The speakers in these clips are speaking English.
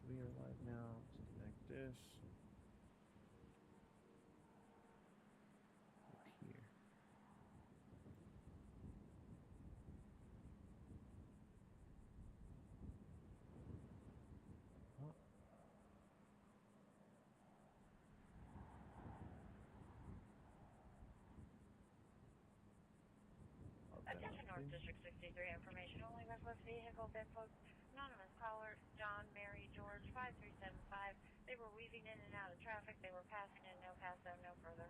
we are live now. Let's connect this up here. Oh. Attention North District 63, information only, reckless vehicle, Bigfoot, anonymous caller, John, Mary, George, 5375. They were weaving in and out of traffic. They were passing in, no pass them, no further.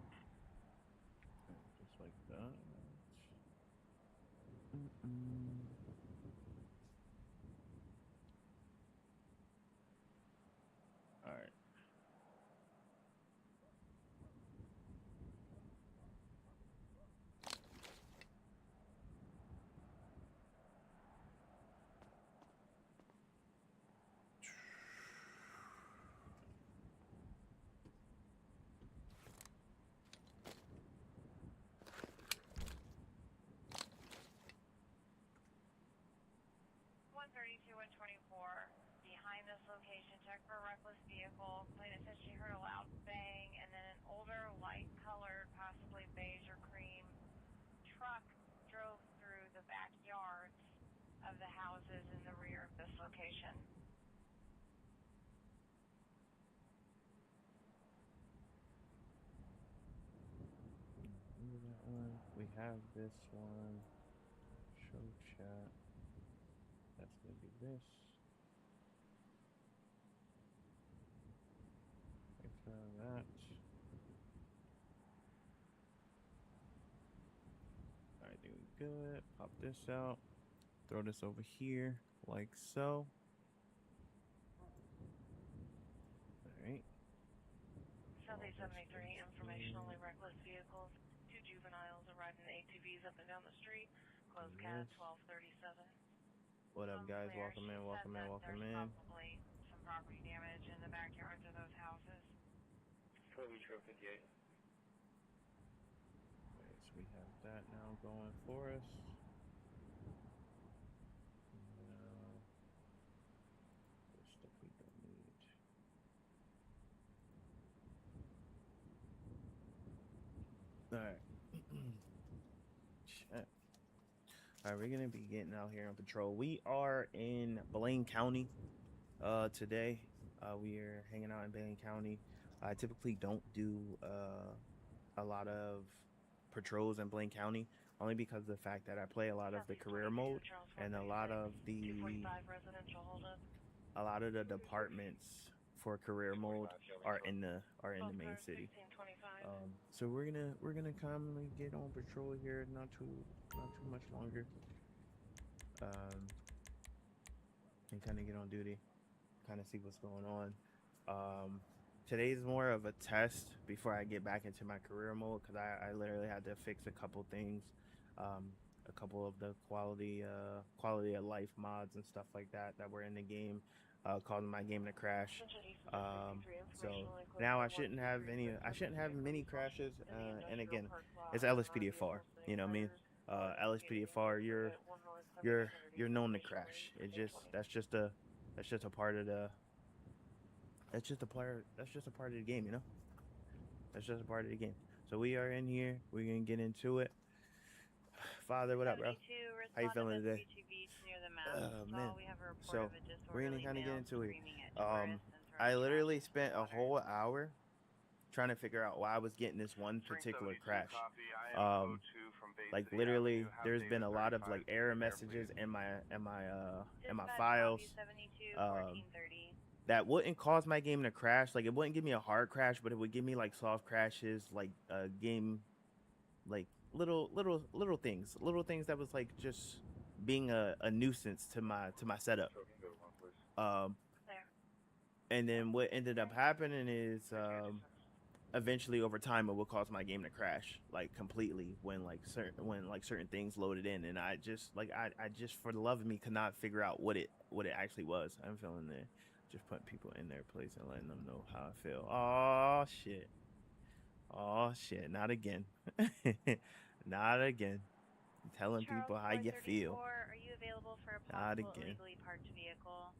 Just like that. Mm-mm. All right. And 24. Behind this location, check for a reckless vehicle. Plaintiff said she heard a loud bang, and then an older, light-colored, possibly beige or cream truck drove through the backyards of the houses in the rear of this location. That one. We have this one. Show chat. That's gonna be this. Like that. Alright, doing good. Pop this out. Throw this over here, like so. Alright. Southeast 73, information only, reckless vehicles. 2 juveniles arrived in ATVs up and down the street. Closed cat 1237. What up, guys? Welcome in, welcome in, welcome in. Probably some property damage in the backyards of those houses. 458. Okay, so we have that now going for us. Now, there's stuff we don't need. Alright. Shit. Alright, we're gonna be getting out here on patrol. We are in Blaine County today. We are hanging out in Blaine County. I typically don't do a lot of patrols in Blaine County, only because of the fact that I play a lot of the career mode and a lot of the departments for career mode are in the main city. So we're gonna commonly get on patrol here, not too much longer. And kind of get on duty, kind of see what's going on. Today's more of a test before I get back into my career mode, because I literally had to fix a couple things, a couple of the quality of life mods and stuff like that were in the game, causing my game to crash. So now I shouldn't have many crashes. And again, it's LSPDFR. You know what I mean? LSPDFR, you're known to crash. That's just a part of the game, you know? That's just a part of the game. So we are in here. We're gonna get into it. Father, what up, bro? How you feeling today? Oh, man. So we're gonna kind of get into it. I literally spent a whole hour trying to figure out why I was getting this one particular crash. Like literally, there's been a lot of like error messages in my files. That wouldn't cause my game to crash. Like it wouldn't give me a hard crash, but it would give me like soft crashes, like game, like little things that was like just being a nuisance to my setup. And then what ended up happening is eventually over time it will cause my game to crash like completely when certain things loaded in, and I just for the love of me could not figure out what it actually was. I'm feeling it. Just putting people in their place and letting them know how I feel. Oh shit, not again. Not again. Telling people how you feel. Are you available for a Not again. illegally parked vehicle?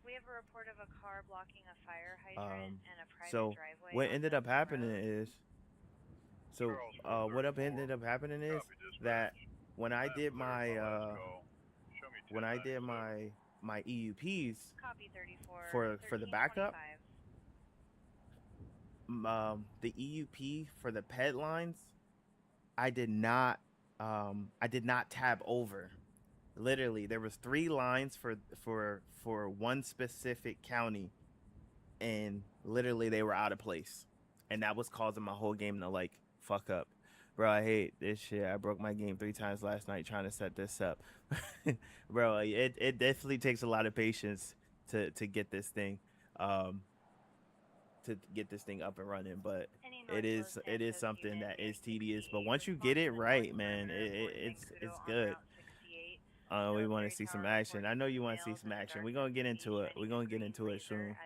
We have a report of a car blocking a fire hydrant and a private So driveway. what on ended up Milton happening Road. is, ended up happening is that when I did my my EUPs Copy 34. for the backup, the EUP for the ped lines, I did not tab over. Literally, there was 3 lines for one specific county, and literally they were out of place, and that was causing my whole game to like fuck up. Bro, I hate this shit. I broke my game 3 times last night trying to set this up. Bro, it definitely takes a lot of patience to get this thing up and running, but it is something that is tedious. But once you get it right, man, it's good. We want to see some action. I know you want to see some action. We're gonna get into it. We're gonna get into it soon.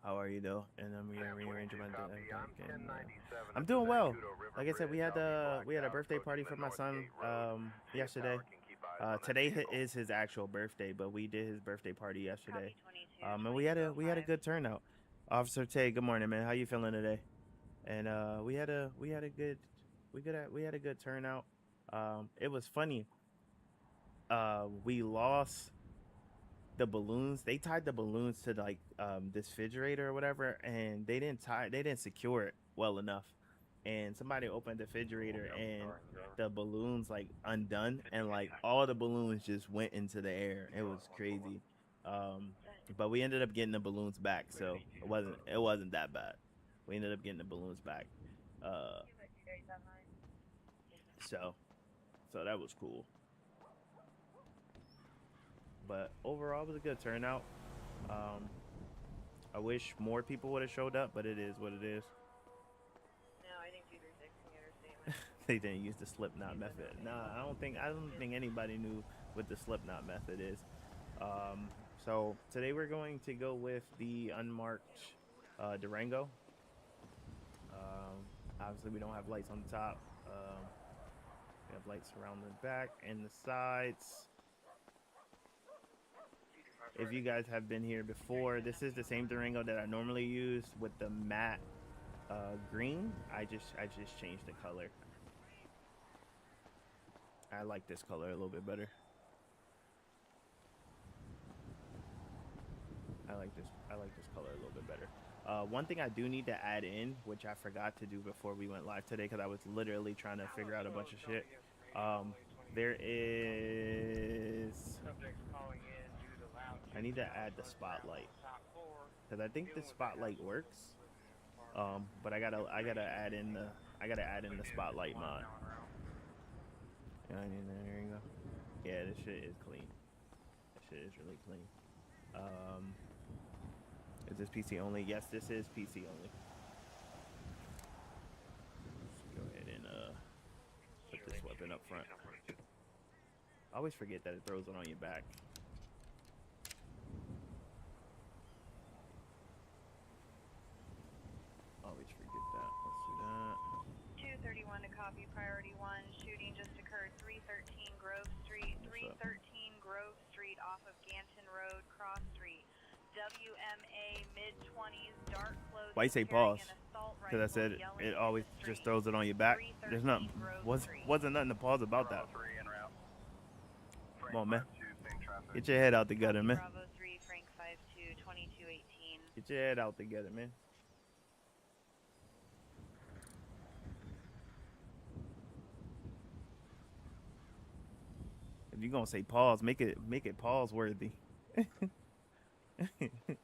How are you though? And I'm rearranging my I'm doing well. Like I said, we had a birthday party for my son yesterday. Today is his actual birthday, but we did his birthday party yesterday. And we had a good turnout. Officer Tay, good morning, man. How you feeling today? And we had a good turnout. It was funny. We lost the balloons. They tied the balloons to like this refrigerator or whatever, and they didn't secure it well enough. And somebody opened the refrigerator and the balloons like undone, and like all the balloons just went into the air. It was crazy. But we ended up getting the balloons back, so it wasn't that bad. We ended up getting the balloons back. So that was cool. But overall, it was a good turnout. I wish more people would have showed up, but it is what it is. No, I think 236 can understand. They didn't use the slip knot method. Nah, I don't think anybody knew what the slip knot method is. So today we're going to go with the unmarked Durango. Obviously, we don't have lights on the top. We have lights around the back and the sides. If you guys have been here before, this is the same Durango that I normally use with the matte green. I just changed the color. I like this color a little bit better. I like this color a little bit better. One thing I do need to add in, which I forgot to do before we went live today, because I was literally trying to figure out a bunch of shit. There is. I need to add the spotlight, because I think the spotlight works. But I gotta add in the spotlight mod. There you go. Yeah, this shit is clean. This shit is really clean. Is this PC only? Yes, this is PC only. Let's go ahead and put this weapon up front. I always forget that it throws it on your back. Always forget that. Let's do that. 231 to copy. Priority 1. Shooting just occurred. 313 Grove Street. 313 Grove Street off of Ganton Road, Cross Street. WMA mid-20s, dark clothes. Why you say pause? Because I said it always just throws it on your back. There's nothing. Wasn't nothing to pause about that. Come on, man. Get your head out the gutter, man. Bravo 3, Frank 52, 2218. Get your head out together, man. If you're gonna say pause, make it pause worthy.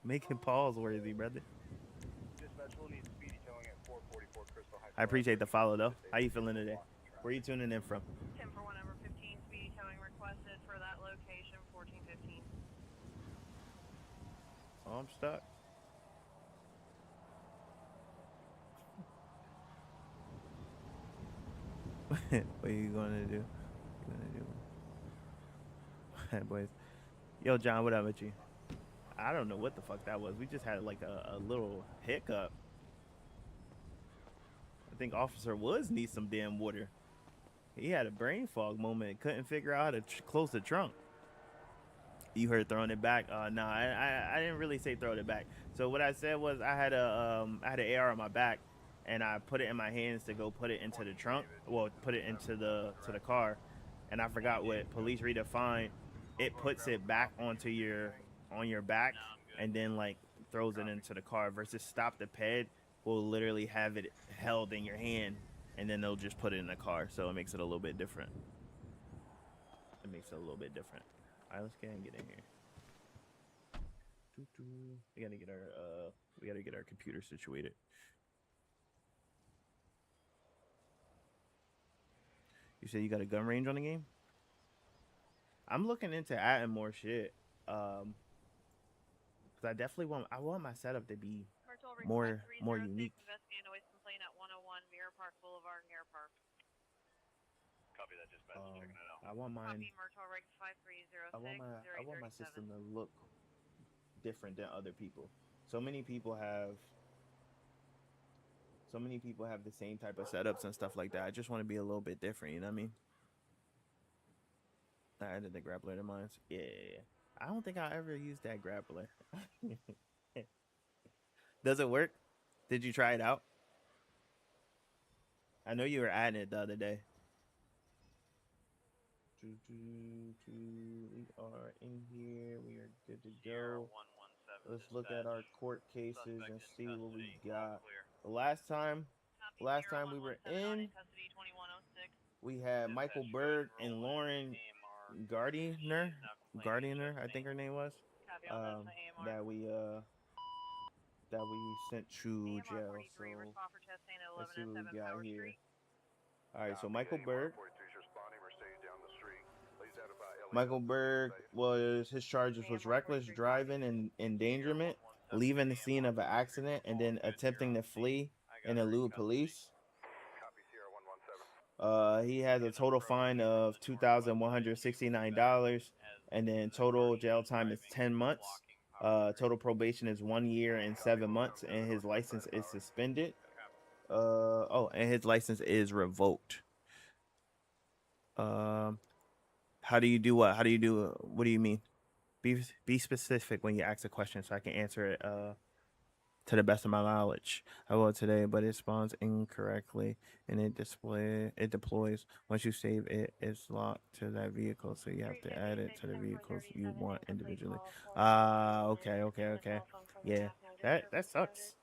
Make it pause worthy, brother. I appreciate the follow though. How you feeling today? Where are you tuning in from? 10 for 1 number 15, speedy towing requested for that location, 1415. Oh, I'm stuck. What are you gonna do? Boys. Yo, John, what up with you? I don't know what the fuck that was. We just had like a little hiccup. I think Officer Woods needs some damn water. He had a brain fog moment. Couldn't figure out how to close the trunk. You heard throwing it back? No, I didn't really say throwing it back. So what I said was I had an AR on my back, and I put it in my hands to go put it into the trunk. Well, put it into the car, and I forgot what police redefined. It puts it back onto your back, and then like throws it into the car. Versus stop the ped will literally have it held in your hand, and then they'll just put it in the car. So it makes it a little bit different. It makes it a little bit different. All right, let's go ahead and get in here. We gotta get our computer situated. You said you got a gun range on the game? I'm looking into adding more shit. Cause I definitely want my setup to be more unique. Investigating noise complaint at 101 Mirror Park Boulevard, Mirror Park. Copy that, dispatch. Checking it out. I want mine. Copy, Myrtle Riggs 5306. I want my system to look different than other people. So many people have the same type of setups and stuff like that. I just want to be a little bit different, you know what I mean? I added the grappler to mine. Yeah. I don't think I'll ever use that grappler. Does it work? Did you try it out? I know you were adding it the other day. We are in here. We are good to go. Let's look at our court cases and see what we got. The last time we were in, we had Michael Berg and Lauren Gardiner, I think her name was, that we sent to jail. So let's see what we got here. All right, so Michael Berg was, his charges was reckless driving and endangerment, leaving the scene of an accident, and then attempting to flee and elude police. He has a total fine of $2,169, and then total jail time is 10 months. Total probation is 1 year and 7 months, and his license is suspended. And his license is revoked. How do you do what? What do you mean? Be specific when you ask a question so I can answer it to the best of my knowledge. I will today, but it spawns incorrectly and it deploys. Once you save it, it's locked to that vehicle, so you have to add it to the vehicles you want individually. Okay. Yeah, that sucks.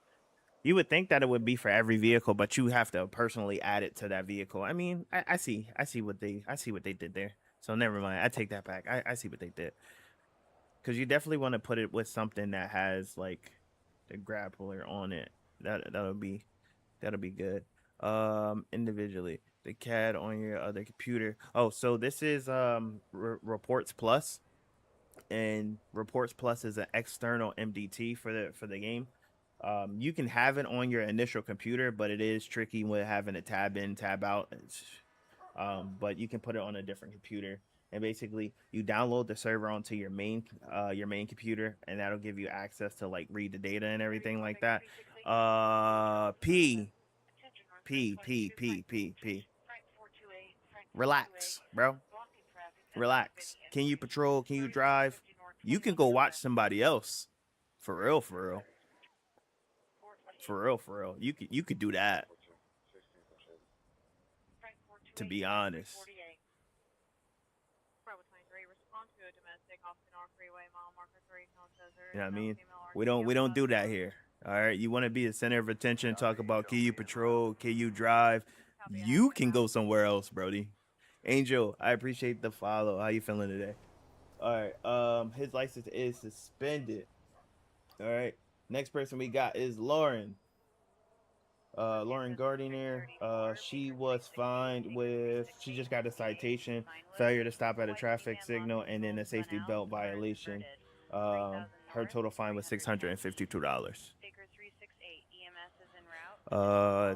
You would think that it would be for every vehicle, but you have to personally add it to that vehicle. I mean, I see what they did there. So never mind. I take that back. I see what they did. Because you definitely want to put it with something that has like the grappler on it. That'll be good. Individually, the CAD on your other computer. Oh, so this is Reports Plus, and Reports Plus is an external MDT for the game. You can have it on your initial computer, but it is tricky with having a tab in, tab out. But you can put it on a different computer, and basically you download the server onto your main computer, and that'll give you access to like read the data and everything like that. P. Relax, bro. Relax. Can you patrol? Can you drive? You can go watch somebody else. For real. You could do that. To be honest. You know what I mean? We don't do that here. All right, you want to be the center of attention, talk about can you patrol, can you drive? You can go somewhere else, Brody. Angel, I appreciate the follow. How you feeling today? All right, his license is suspended. All right, next person we got is Lauren. Lauren Gardiner, she was fined with, she just got a citation, failure to stop at a traffic signal, and then a safety belt violation. Her total fine was $652.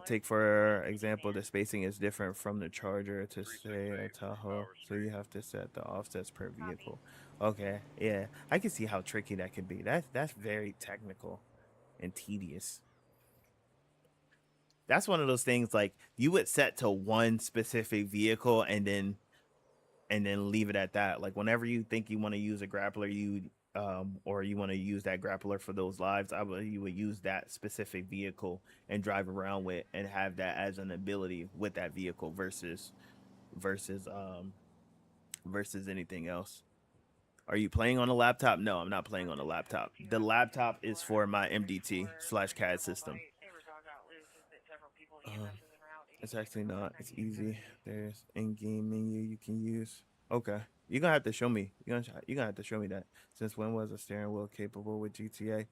Take for example, the spacing is different from the Charger to say a Tahoe, so you have to set the offsets per vehicle. Okay, yeah, I can see how tricky that could be. That's very technical and tedious. That's one of those things like you would set to one specific vehicle and and then leave it at that. Like whenever you think you want to use a grappler, or you want to use that grappler for those lives, you would use that specific vehicle and drive around with and have that as an ability with that vehicle versus versus anything else. Are you playing on a laptop? No, I'm not playing on a laptop. The laptop is for my MDT/CAD system. It's actually not. It's easy. There's in-game menu you can use. Okay, you're gonna have to show me. You're gonna have to show me that. Since when was a steering wheel capable with GTA?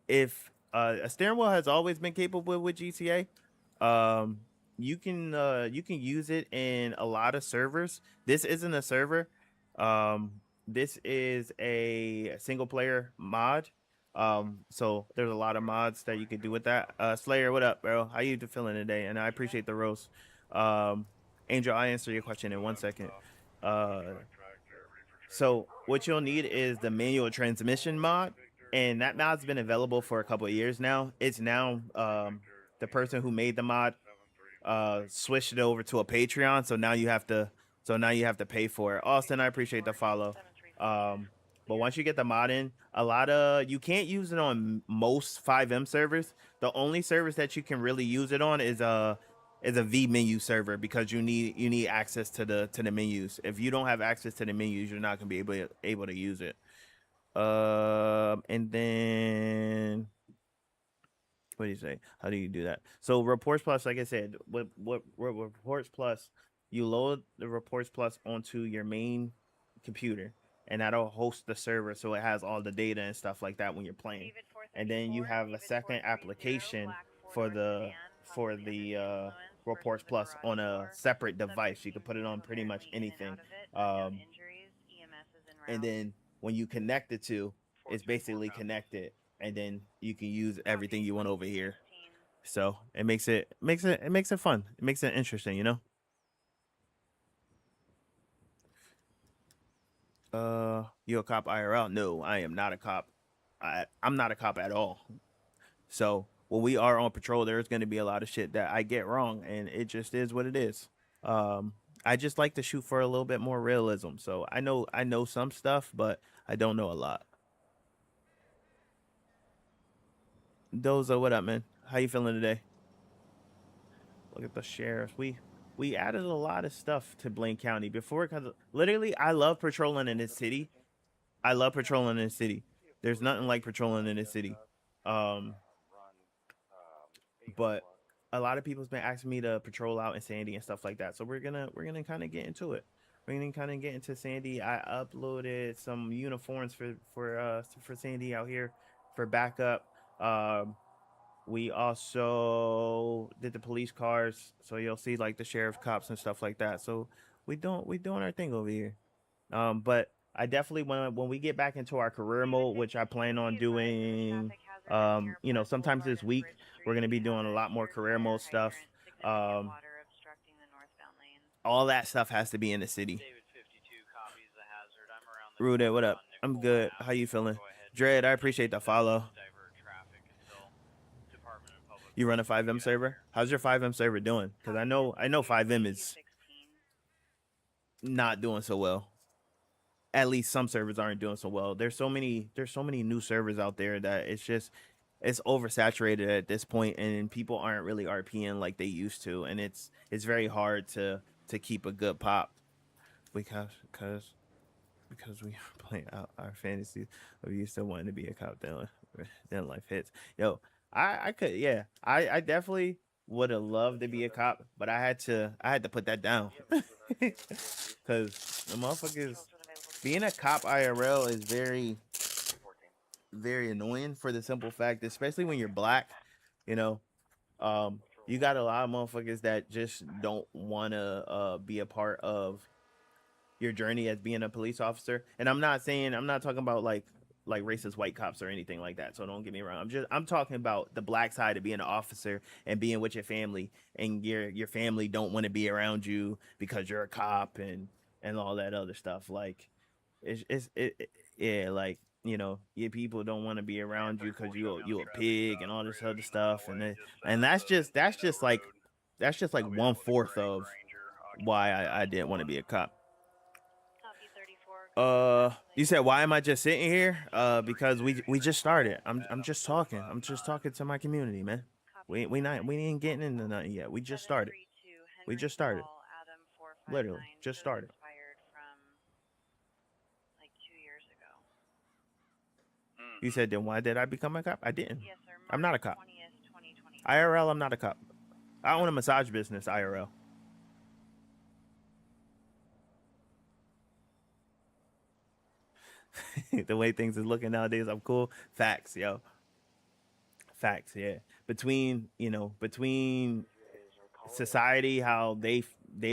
If a steering wheel has always been capable with GTA, you can use it in a lot of servers. This isn't a server. This is a single player mod. So there's a lot of mods that you could do with that. Slayer, what up, bro? How you feeling today? And I appreciate the roast. Angel, I answer your question in 1 second. So what you'll need is the manual transmission mod, and that mod's been available for a couple of years now. It's now the person who made the mod switched it over to a Patreon, so now you have to pay for it. Austin, I appreciate the follow. But once you get the mod in, you can't use it on most 5M servers. The only servers that you can really use it on is a V menu server, because you need access to the menus. If you don't have access to the menus, you're not gonna be able to use it. And then what do you say? How do you do that? So Reports Plus, like I said, what Reports Plus, you load the Reports Plus onto your main computer, and that'll host the server, so it has all the data and stuff like that when you're playing. And then you have a second application for the Reports Plus on a separate device. You can put it on pretty much anything. And then when you connect the two, it's basically connected, and then you can use everything you want over here. So it makes it fun. It makes it interesting, you know. You a cop IRL? No, I am not a cop. I'm not a cop at all. So when we are on patrol, there's going to be a lot of shit that I get wrong, and it just is what it is. I just like to shoot for a little bit more realism. So I know some stuff, but I don't know a lot. Doza, what up, man? How you feeling today? Look at the sheriff. We added a lot of stuff to Blaine County before, because literally I love patrolling in this city. There's nothing like patrolling in this city. But a lot of people's been asking me to patrol out in Sandy and stuff like that. So we're gonna kind of get into it. We're gonna kind of get into Sandy. I uploaded some uniforms for Sandy out here for backup. We also did the police cars, so you'll see like the sheriff cops and stuff like that. So we doing our thing over here. But I definitely when we get back into our career mode, which I plan on doing, sometimes this week, we're gonna be doing a lot more career mode stuff. All that stuff has to be in the city. Rude, what up? I'm good. How you feeling? Dread, I appreciate the follow. You run a 5M server? How's your 5M server doing? Because I know 5M is not doing so well. At least some servers aren't doing so well. There's so many new servers out there that it's oversaturated at this point, and people aren't really RPing like they used to, and it's very hard to keep a good pop because we play out our fantasies of you still wanting to be a cop, then life hits. Yo, I could, yeah. I definitely would have loved to be a cop, but I had to put that down. Cause the motherfuckers, being a cop IRL is very, very annoying, for the simple fact, especially when you're black, you got a lot of motherfuckers that just don't wanna be a part of your journey as being a police officer. And I'm not talking about like racist white cops or anything like that, so don't get me wrong. I'm talking about the black side of being an officer and being with your family, and your family don't want to be around you because you're a cop and all that other stuff. Like like your people don't want to be around you because you a pig and all this other stuff, and that's just like 1/4 of why I didn't want to be a cop. You said why am I just sitting here? Because we just started. I'm just talking. I'm just talking to my community, man. We ain't getting into nothing yet. We just started. We just started. Literally, just started. Expired from like 2 years ago. You said then why did I become a cop? I didn't. Yes, sir. I'm not a cop. 20th, 2020. IRL, I'm not a cop. I own a massage business, IRL. The way things is looking nowadays, I'm cool. Facts, yo. Facts, yeah. Between society, how they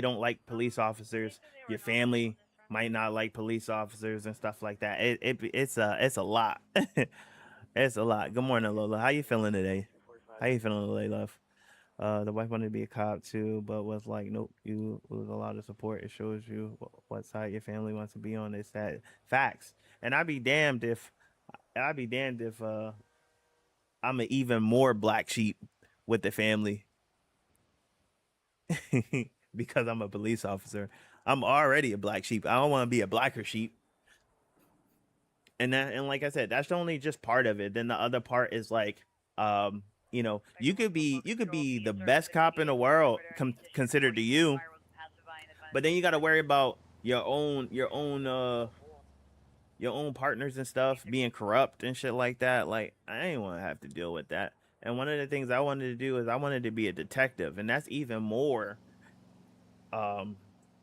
don't like police officers, your family might not like police officers and stuff like that. It's a lot. It's a lot. Good morning, Lola. How you feeling today? How you feeling today, love? The wife wanted to be a cop too, but was like, nope, you lose a lot of support. It shows you what side your family wants to be on. It's that facts. And I'd be damned if I'm an even more black sheep with the family because I'm a police officer. I'm already a black sheep. I don't want to be a blacker sheep. And like I said, that's only just part of it. Then the other part is like, you could be the best cop in the world considered to you, but then you got to worry about your own partners and stuff being corrupt and shit like that. Like, I ain't want to have to deal with that. And one of the things I wanted to do is I wanted to be a detective, and that's even more.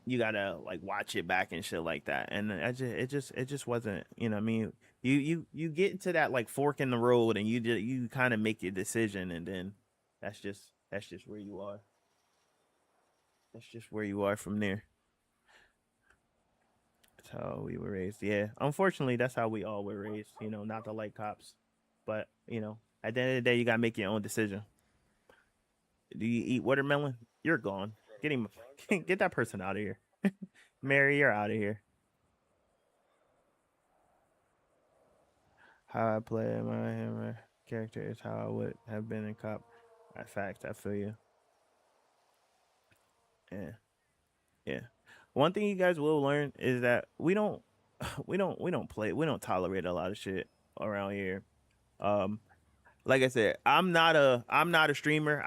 You gotta like watch it back and shit like that. And it just wasn't. You know what I mean? You get into that like fork in the road, and you kind of make your decision, and then that's just where you are. That's just where you are from there. That's how we were raised. Yeah, unfortunately, that's how we all were raised. You know, not to like cops, but at the end of the day, you gotta make your own decision. Do you eat watermelon? You're gone. Get that person out of here. Mary, you're out of here. How I play my character is how I would have been in cop. Fact, I feel you. Yeah. One thing you guys will learn is that we don't tolerate a lot of shit around here. Like I said, I'm not a streamer.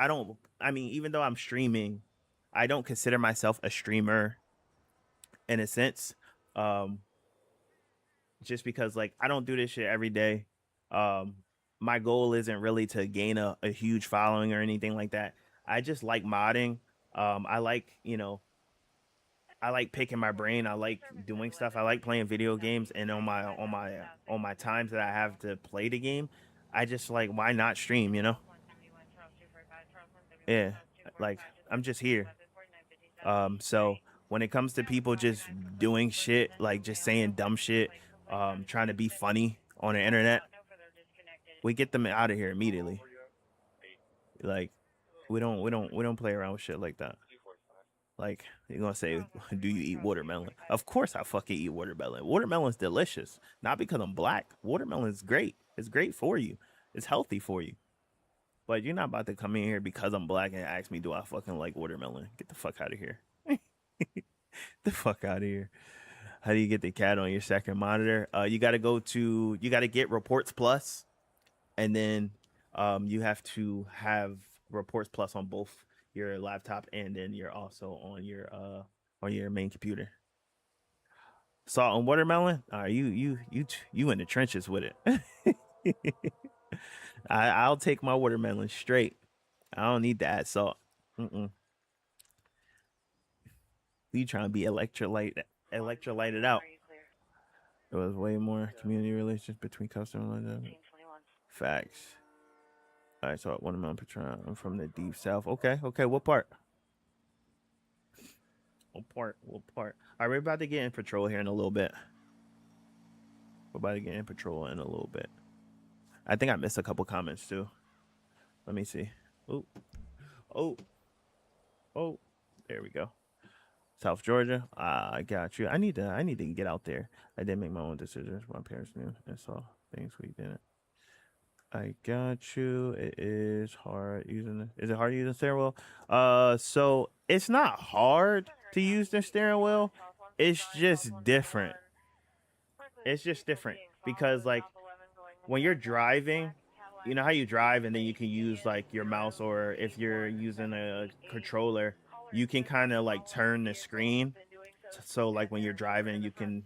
Even though I'm streaming, I don't consider myself a streamer in a sense. Just because like I don't do this shit every day. My goal isn't really to gain a huge following or anything like that. I just like modding. I like picking my brain. I like doing stuff. I like playing video games, and on my times that I have to play the game, I just like, why not stream, Yeah, like I'm just here. So when it comes to people just doing shit, like just saying dumb shit, trying to be funny on the internet, we get them out of here immediately. Like we don't play around with shit like that. Like, you're gonna say, do you eat watermelon? Of course I fucking eat watermelon. Watermelon's delicious. Not because I'm black. Watermelon is great. It's great for you. It's healthy for you. But you're not about to come in here because I'm black and ask me, do I fucking like watermelon? Get the fuck out of here. The fuck out of here. How do you get the cat on your second monitor? You gotta get Reports Plus, and then you have to have Reports Plus on both your laptop, and then you're also on your main computer. Salt and watermelon? You in the trenches with it. I'll take my watermelon straight. I don't need to add salt. You trying to be electrolyted out. There was way more community relations between customers. Facts. All right, so watermelon Patron. I'm from the deep south. Okay. What part? All right, we're about to get in patrol here in a little bit. I think I missed a couple comments too. Let me see. Oh. There we go. South Georgia. I got you. I need to get out there. I did make my own decisions. My parents knew and saw things we didn't. I got you. It is hard using. Is it hard using the steering wheel? So it's not hard to use the steering wheel. It's just different. it's just different because like when you're driving, you know how you drive and then you can use like your mouse, or if you're using a controller, you can kind of like turn the screen. So like when you're driving, you can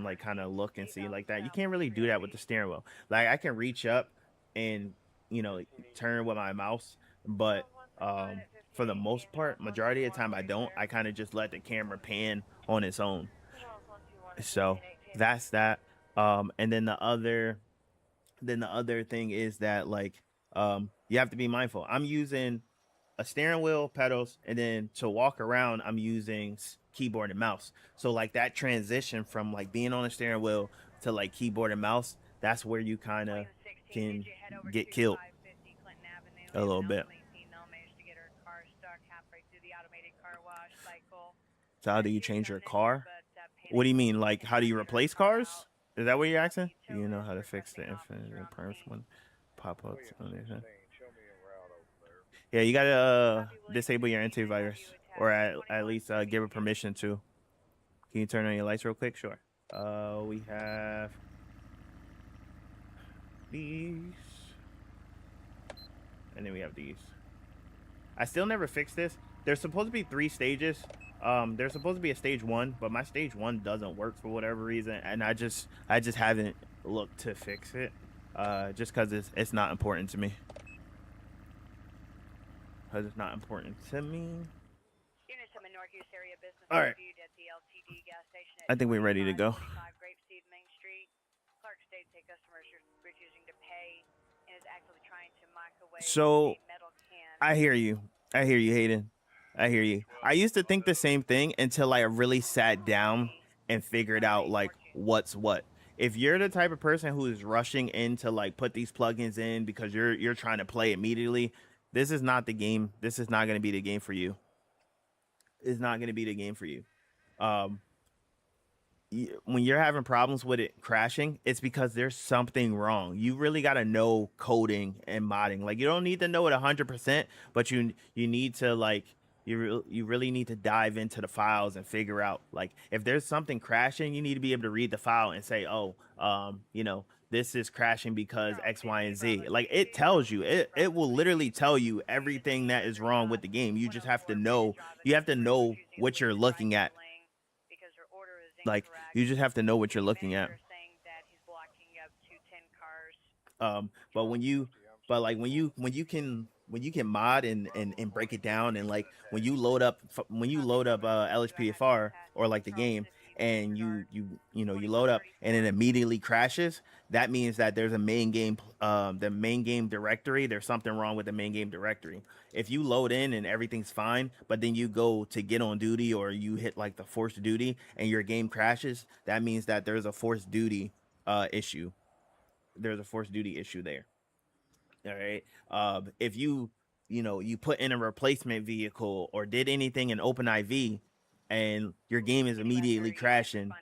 like kind of look and see like that. You can't really do that with the steering wheel. Like I can reach up and turn with my mouse, but for the most part, majority of the time I don't. I kind of just let the camera pan on its own. So that's that. And then the other thing is that like you have to be mindful. I'm using a steering wheel, pedals, and then to walk around I'm using keyboard and mouse. So like that transition from like being on a steering wheel to like keyboard and mouse, that's where you kind of can get killed a little bit. So how do you change your car? What do you mean? Like how do you replace cars? Is that what you're asking? Do you know how to fix the infinite perms when pop-ups on anything? Yeah, you gotta disable your antivirus, or at least give it permission to. Can you turn on your lights real quick? Sure. We have these, and then we have these. I still never fixed this. There's supposed to be 3 stages. There's supposed to be a stage 1, but my stage 1 doesn't work for whatever reason, and I just haven't looked to fix it. Just because it's not important to me. Because it's not important to me. All right. I think we're ready to go. So I hear you. I hear you, Hayden. I hear you. I used to think the same thing until I really sat down and figured out like what's what. If you're the type of person who is rushing in to like put these plugins in because you're trying to play immediately, this is not the game. This is not going to be the game for you. It's not going to be the game for you. When you're having problems with it crashing, it's because there's something wrong. You really got to know coding and modding. Like you don't need to know it 100%, but you need to like you really need to dive into the files and figure out like if there's something crashing, you need to be able to read the file and say, oh, this is crashing because X, Y, and Z. Like it tells you, it will literally tell you everything that is wrong with the game. You just have to know. You have to know what you're looking at. Like you just have to know what you're looking at. But when you can mod and break it down, and like when you load up LSPDFR or like the game, and you load up and it immediately crashes, that means that there's a main game directory. There's something wrong with the main game directory. If you load in and everything's fine, but then you go to get on duty or you hit like the forced duty and your game crashes, that means that there's a forced duty issue. There's a forced duty issue there. All right. If you put in a replacement vehicle or did anything in OpenIV and your game is immediately crashing,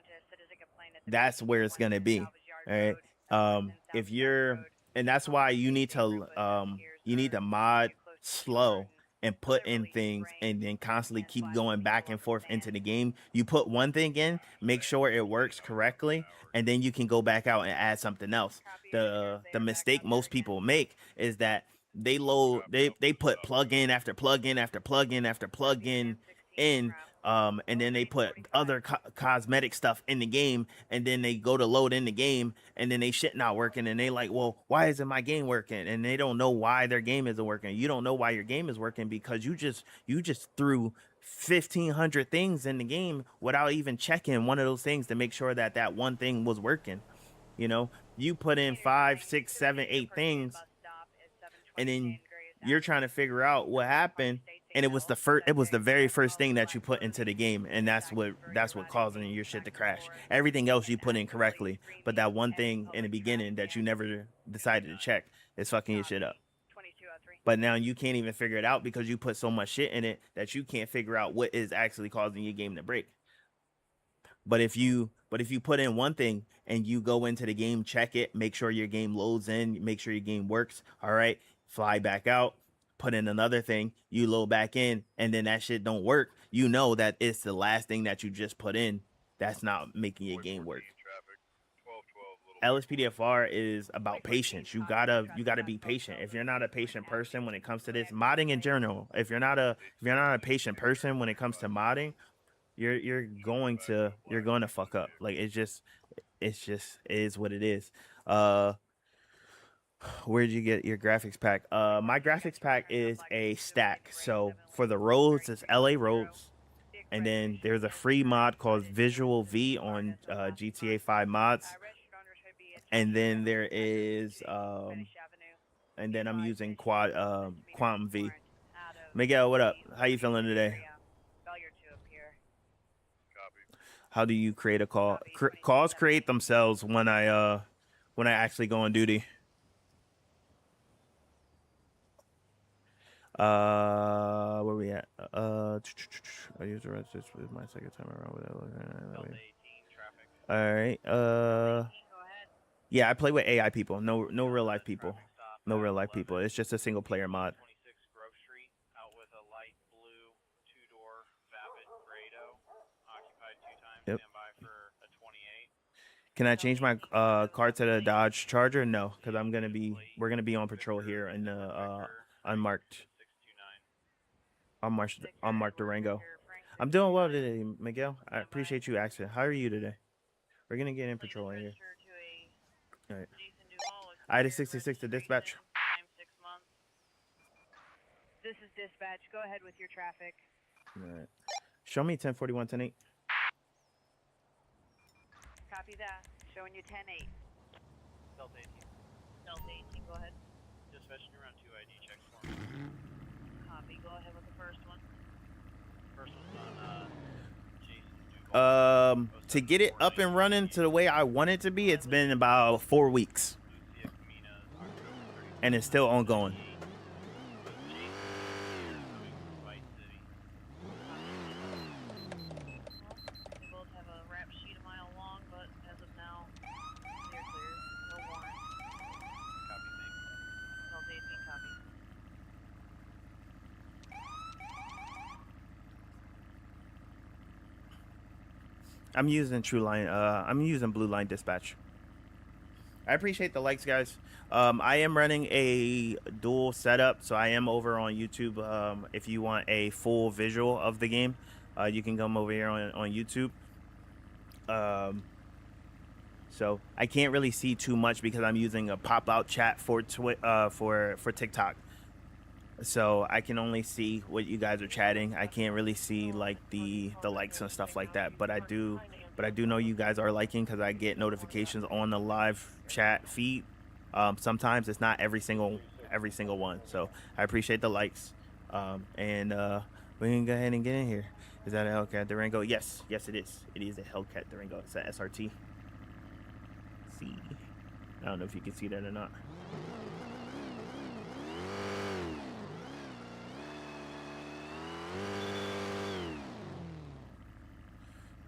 that's where it's gonna be. All right. And that's why you need to mod slow and put in things and then constantly keep going back and forth into the game. You put one thing in, make sure it works correctly, and then you can go back out and add something else. The mistake most people make is that they put plug-in after plug-in after plug-in after plug-in in, and then they put other cosmetic stuff in the game, and then they go to load in the game, and then they shit not working, and they like, well, why isn't my game working? And they don't know why their game isn't working. You don't know why your game is working because you just threw 1,500 things in the game without even checking one of those things to make sure that that one thing was working. You put in 5, 6, 7, 8 things, and then you're trying to figure out what happened, and it was the very first thing that you put into the game, and that's what causing your shit to crash. Everything else you put in correctly, but that one thing in the beginning that you never decided to check is fucking your shit up. But now you can't even figure it out because you put so much shit in it that you can't figure out what is actually causing your game to break. But if you put in one thing and you go into the game, check it, make sure your game loads in, make sure your game works, all right, fly back out, put in another thing, you load back in, and then that shit don't work, you know that it's the last thing that you just put in that's not making your game work. LSPDFR is about patience. You gotta be patient. If you're not a patient person when it comes to this modding in general, if you're not a patient person when it comes to modding, you're going to fuck up. Like it is what it is. Where'd you get your graphics pack? My graphics pack is a stack. So for the roads, it's LA roads. And then there's a free mod called Visual V on GTA 5 mods. And then there is and then I'm using Quantum V. Miguel, what up? How you feeling today? How do you create a call? Calls create themselves when I actually go on duty. Where we at? I use the rest. This was my second time around with that. All right. Yeah, I play with AI people. No real life people. No real life people. It's just a single player mod. 26 Grove Street, out with a light blue 2-door Vapid Grado, occupied 2 times. Yep. Stand by for a 28. Can I change my car to the Dodge Charger? No, because we're gonna be on patrol here in the Unmarked. Unmarked Durango. I'm doing well today, Miguel. I appreciate you asking. How are you today? We're gonna get in patrol in here. All right. Ida 66 to dispatch. This is dispatch. Go ahead with your traffic. All right. Show me 1041 10-8. Copy that. Showing you 10-8. Delta 18. Delta 18, go ahead. Dispatch, you run 2 ID checks for me. Copy. Go ahead with the first one. First one's on Jason Duval. To get it up and running to the way I want it to be, it's been about 4 weeks. And it's still ongoing. They both have a rap sheet a mile long, but as of now, they're clear. No warrant. Copy, Delta 18, copy. I'm using True Line. I'm using Blue Line Dispatch. I appreciate the likes, guys. I am running a dual setup, so I am over on YouTube. If you want a full visual of the game, you can come over here on YouTube. So I can't really see too much because I'm using a pop-out chat for TikTok. So I can only see what you guys are chatting. I can't really see like the likes and stuff like that. But I do know you guys are liking because I get notifications on the live chat feed. Sometimes it's not every single one. So I appreciate the likes. And we can go ahead and get in here. Is that a Hellcat Durango? Yes, it is. It is a Hellcat Durango. It's an SRT. See, I don't know if you can see that or not.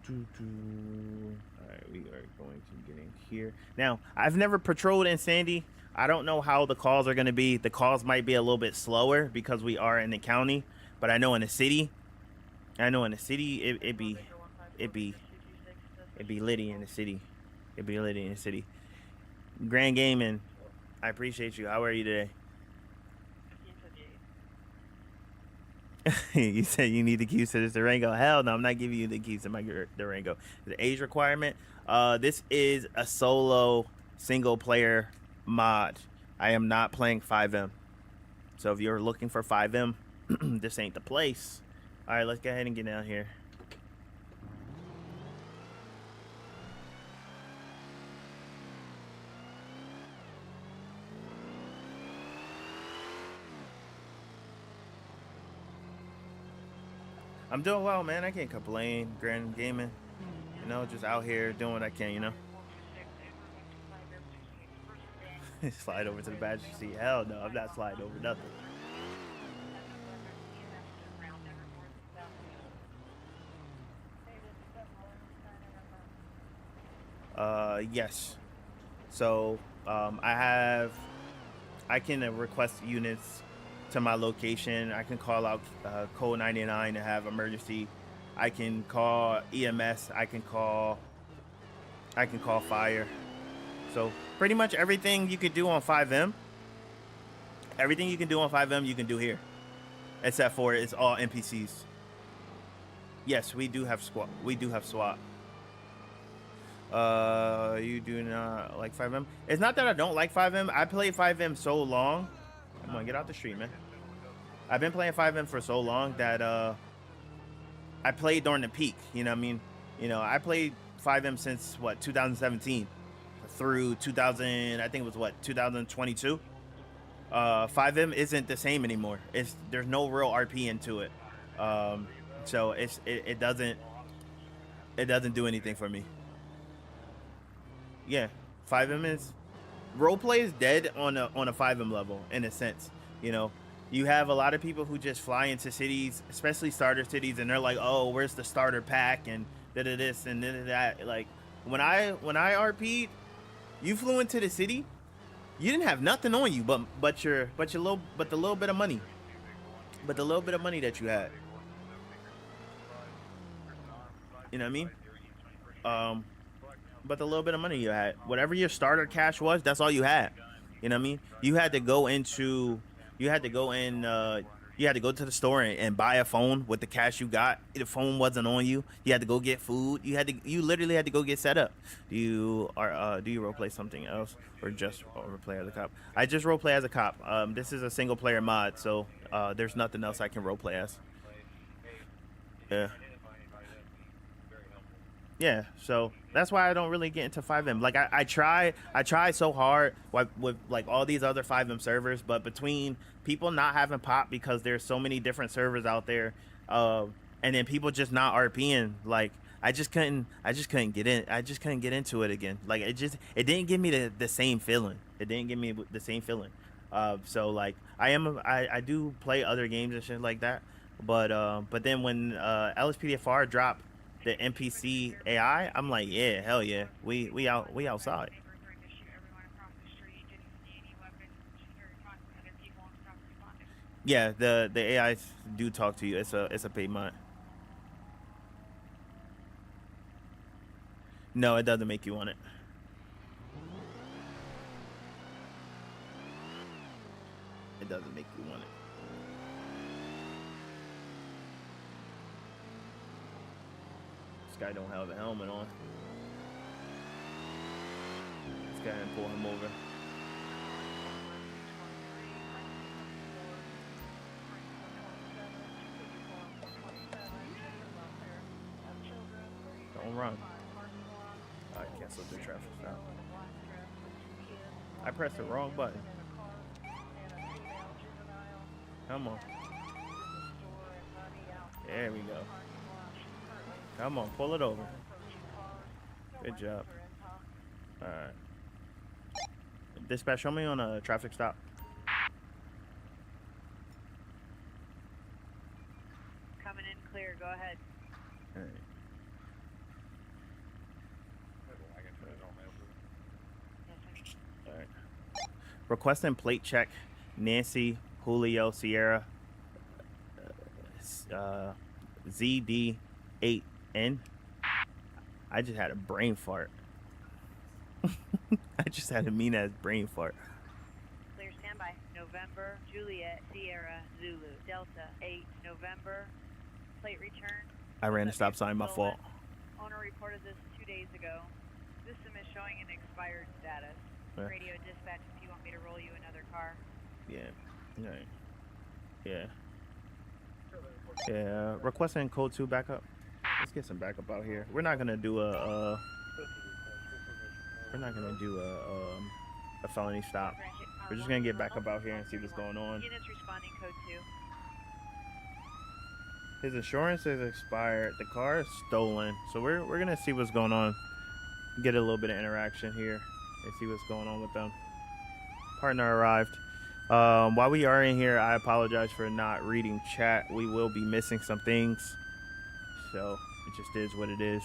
Alright, we are going to get in here. Now, I've never patrolled in Sandy. I don't know how the calls are going to be. The calls might be a little bit slower because we are in the county. But I know in the city, it'd be litty in the city. It'd be litty in the city. Grand Gaming, I appreciate you. How are you today? You said you need the keys to this Durango. Hell no, I'm not giving you the keys to my Durango. The age requirement. This is a solo single player mod. I am not playing 5M. So if you're looking for 5M, this ain't the place. All right, let's go ahead and get down here. I'm doing well, man. I can't complain. Grand Gaming, you know, just out here doing what I can, you know. Slide over to the badge seat. Hell no, I'm not sliding over nothing. Yes. So, I can request units to my location. I can call out code 99 to have emergency. I can call EMS. I can call fire. So pretty much everything you could do on 5M, everything you can do on 5M, you can do here, except for it's all NPCs. Yes, we do have SWAT. We do have SWAT. You do not like 5M? It's not that I don't like 5M. I played 5M so long. Come on, get out the street, man. I've been playing 5M for so long that I played during the peak. You know what I mean? You know, I played 5M since what 2017 through 2000. I think it was what 2022. 5M isn't the same anymore. There's no real RP into it. So it doesn't do anything for me. Yeah, 5M is roleplay is dead on a 5M level in a sense. You know, you have a lot of people who just fly into cities, especially starter cities, and they're like, oh, where's the starter pack and this and that. Like when I RP'd, you flew into the city, you didn't have nothing on you but the little bit of money that you had. You know what I mean? But the little bit of money you had, whatever your starter cash was, that's all you had. You know what I mean? You had to go to the store and buy a phone with the cash you got. The phone wasn't on you. You had to go get food. You literally had to go get set up. Do you roleplay something else or just roleplay as a cop? I just roleplay as a cop. This is a single player mod, so there's nothing else I can roleplay as. Yeah. Yeah, so that's why I don't really get into 5M. Like I try so hard with like all these other 5M servers, but between people not having pop because there's so many different servers out there, and then people just not RPing, like I just couldn't get in. I just couldn't get into it again. Like it didn't give me the same feeling. It didn't give me the same feeling. So like I do play other games and shit like that, but then when LSPDFR dropped the NPC AI, I'm like, yeah, hell yeah, we outside. Yeah, the AIs do talk to you. It's a paid mod. No, it doesn't make you want it. It doesn't make you want it. This guy don't have a helmet on. This guy didn't pull him over. Don't run. I canceled the traffic stop. I pressed the wrong button. Come on. There we go. Come on, pull it over. Good job. Alright. Dispatch, show me on a traffic stop. Coming in clear, go ahead. Alright. Alright. Requesting plate check. Nancy, Julio, Sierra, ZD8N. I just had a brain fart. I just had a mean ass brain fart. Clear standby. November, Juliet, Sierra, Zulu, Delta, 8, November. Plate return. I ran a stop sign, my fault. Owner reported this 2 days ago. System is showing an expired status. Yeah. Radio dispatch if you want me to roll you another car. Yeah. Right. Yeah. Yeah. Requesting code 2 backup. Let's get some backup out here. We're not gonna do a felony stop. We're just gonna get back up out here and see what's going on. Units responding code 2. His insurance is expired. The car is stolen. So we're gonna see what's going on. Get a little bit of interaction here and see what's going on with them. Partner arrived. While we are in here, I apologize for not reading chat. We will be missing some things. So it just is what it is.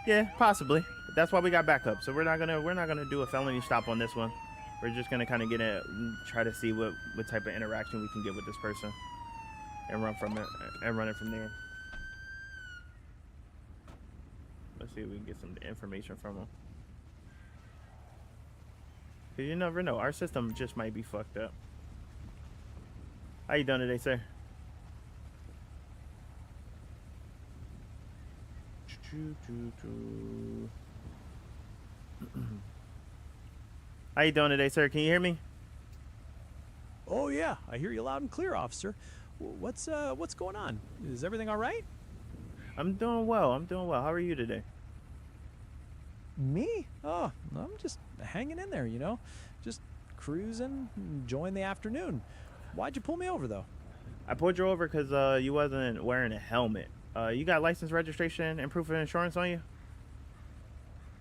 Yeah, possibly. That's why we got backup. So we're not gonna do a felony stop on this one. We're just gonna kind of try to see what type of interaction we can get with this person, and run it from there. Let's see if we can get some information from him. Cause you never know. Our system just might be fucked up. How you doing today, sir? How you doing today, sir? Can you hear me? Oh yeah, I hear you loud and clear, officer. What's going on? Is everything all right? I'm doing well. I'm doing well. How are you today? Me? Oh, I'm just hanging in there, you know, just cruising, enjoying the afternoon. Why'd you pull me over though? I pulled you over because you wasn't wearing a helmet. You got license, registration, and proof of insurance on you?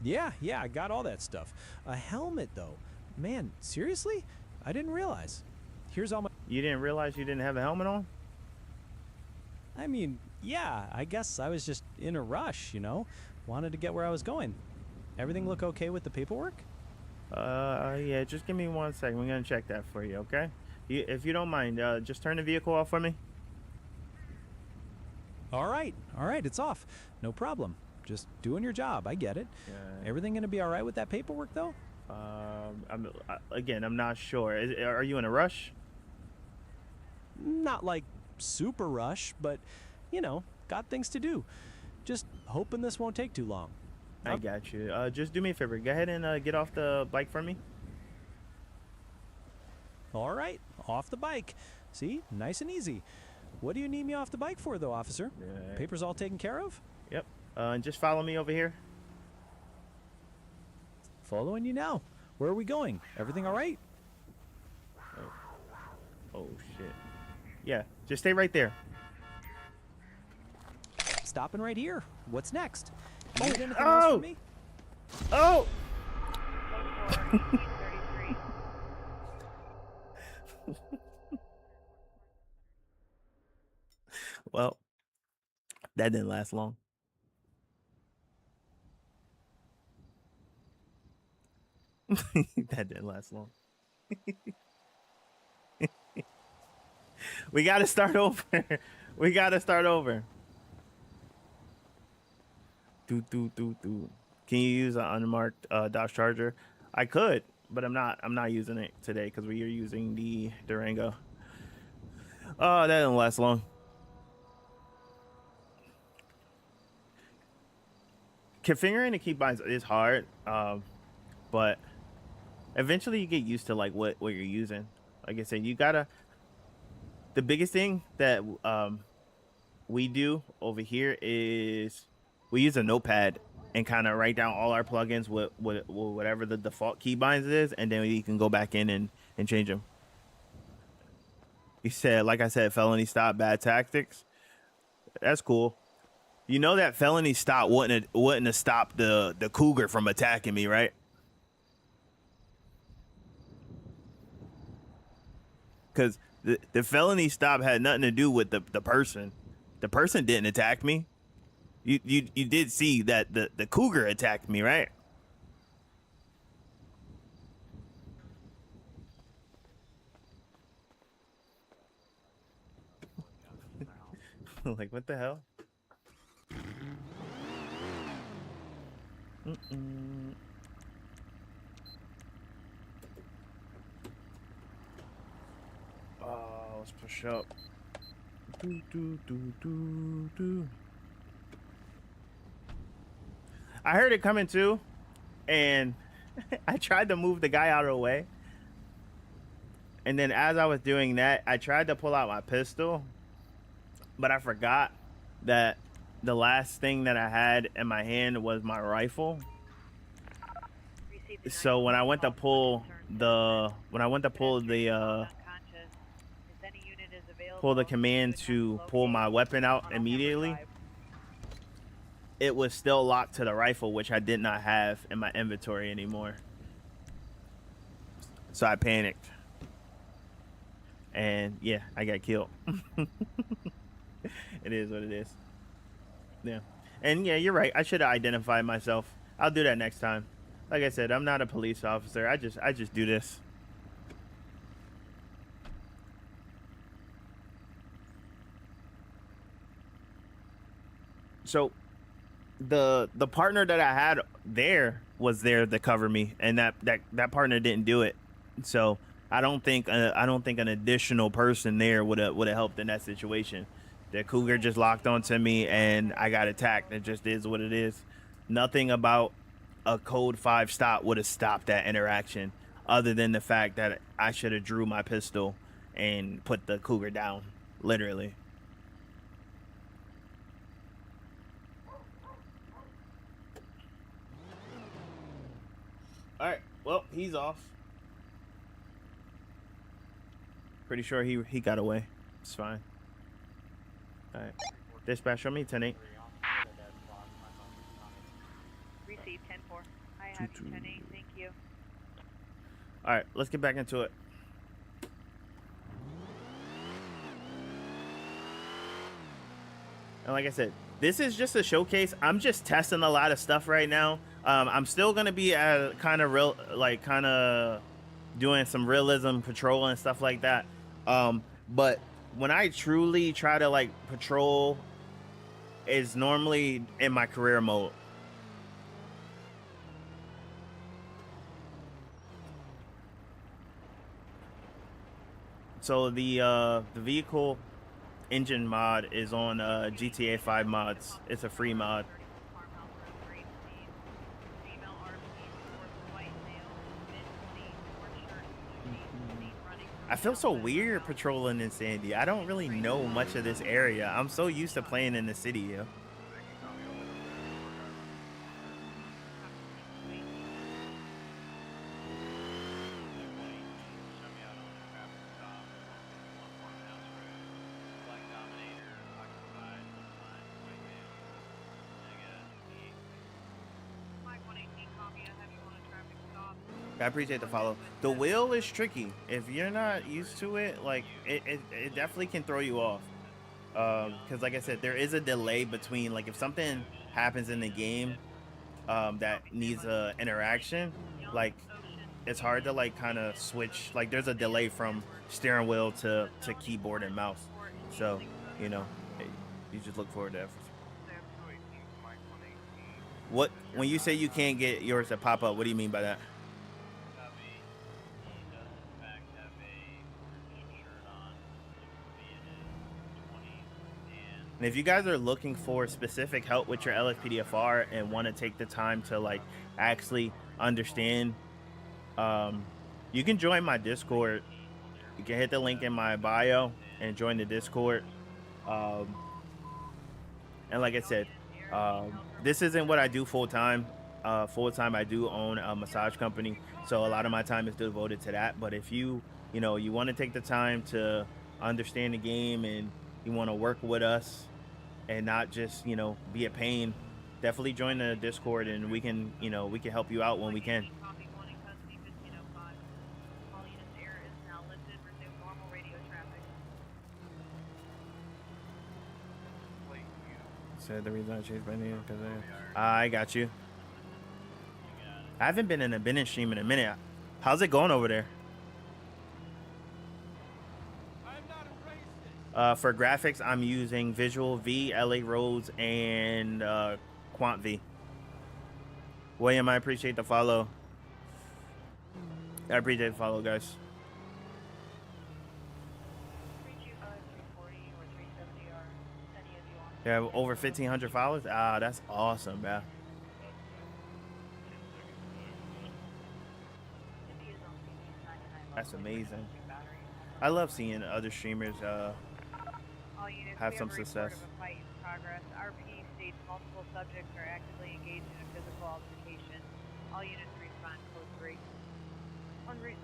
Yeah, I got all that stuff. A helmet though, man, seriously? I didn't realize. Here's all my. You didn't realize you didn't have a helmet on? I mean, yeah, I guess I was just in a rush, you know, wanted to get where I was going. Everything look okay with the paperwork? Yeah, just give me 1 second. We're gonna check that for you, okay? If you don't mind, just turn the vehicle off for me. All right, it's off. No problem. Just doing your job. I get it. Yeah. Everything gonna be all right with that paperwork, though? I'm not sure. Are you in a rush? Not like super rush, but, you know, got things to do. Just hoping this won't take too long. I got you. Just do me a favor. Go ahead and get off the bike for me. All right, off the bike. See, nice and easy. What do you need me off the bike for, though, officer? Yeah. Papers all taken care of? Yep. And just follow me over here. Following you now. Where are we going? Everything all right? Oh shit. Yeah, just stay right there. Stopping right here. What's next? You need anything oh! else from me? Oh! Code 4, 1833. Well, that didn't last long. That didn't last long. We gotta start over. We gotta start over. Do. Can you use an unmarked Dodge Charger? I could, but I'm not using it today because we are using the Durango. Oh, that didn't last long. Configuring the keybinds is hard, but eventually you get used to like what you're using. Like I said, you gotta. The biggest thing that we do over here is we use a notepad and kind of write down all our plugins with whatever the default keybinds is, and then you can go back in and change them. You said, like I said, felony stop, bad tactics. That's cool. You know that felony stop wouldn't have stopped the cougar from attacking me, right? Because the felony stop had nothing to do with the person. The person didn't attack me. You did see that the cougar attacked me, right? Like, what the hell? Oh, let's push up. Do. I heard it coming too, and I tried to move the guy out of the way. And then as I was doing that, I tried to pull out my pistol, but I forgot that the last thing that I had in my hand was my rifle. So when I went to pull the command to pull my weapon out immediately, it was still locked to the rifle, which I did not have in my inventory anymore. So I panicked. And yeah, I got killed. It is what it is. Yeah. And yeah, you're right. I should have identified myself. I'll do that next time. Like I said, I'm not a police officer. I just do this. So the partner that I had there was there to cover me, and that partner didn't do it. So I don't think an additional person there would have helped in that situation. The cougar just locked onto me, and I got attacked. It just is what it is. Nothing about a code 5 stop would have stopped that interaction, other than the fact that I should have drew my pistol and put the cougar down, literally. All right. Well, he's off. Pretty sure he got away. It's fine. All right. Dispatch, show me 10-8. Received 10-4. I have you 10-8. Thank you. All right, let's get back into it. And like I said, this is just a showcase. I'm just testing a lot of stuff right now. I'm still gonna be kind of doing some realism patrol and stuff like that. But when I truly try to like patrol, is normally in my career mode. So the vehicle engine mod is on GTA 5 mods. It's a free mod. I feel so weird patrolling in Sandy. I don't really know much of this area. I'm so used to playing in the city, yo. I appreciate the follow. The wheel is tricky. If you're not used to it, like it definitely can throw you off. Because like I said, there is a delay between, like, if something happens in the game that needs a interaction, like it's hard to like kind of switch. Like there's a delay from steering wheel to keyboard and mouse. So you know, you just look forward to that. What, when you say you can't get yours to pop up, what do you mean by that? And if you guys are looking for specific help with your LSPDFR and want to take the time to like actually understand, you can join my Discord. You can hit the link in my bio and join the Discord. And like I said, this isn't what I do full time. Full time, I do own a massage company, so a lot of my time is devoted to that. But if you want to take the time to understand the game and you want to work with us and not just be a pain, definitely join the Discord and we can help you out when we can. Said the reason I changed my name because I got you. I haven't been in a binge stream in a minute. How's it going over there? For graphics, I'm using Visual V, LA Rose, and Quant V. William, I appreciate the follow. I appreciate the follow, guys. You have over 1,500 followers? Ah, that's awesome, man. That's amazing. I love seeing other streamers have some success. RP states multiple subjects are actively engaged in a physical altercation. All units respond code 3. On Route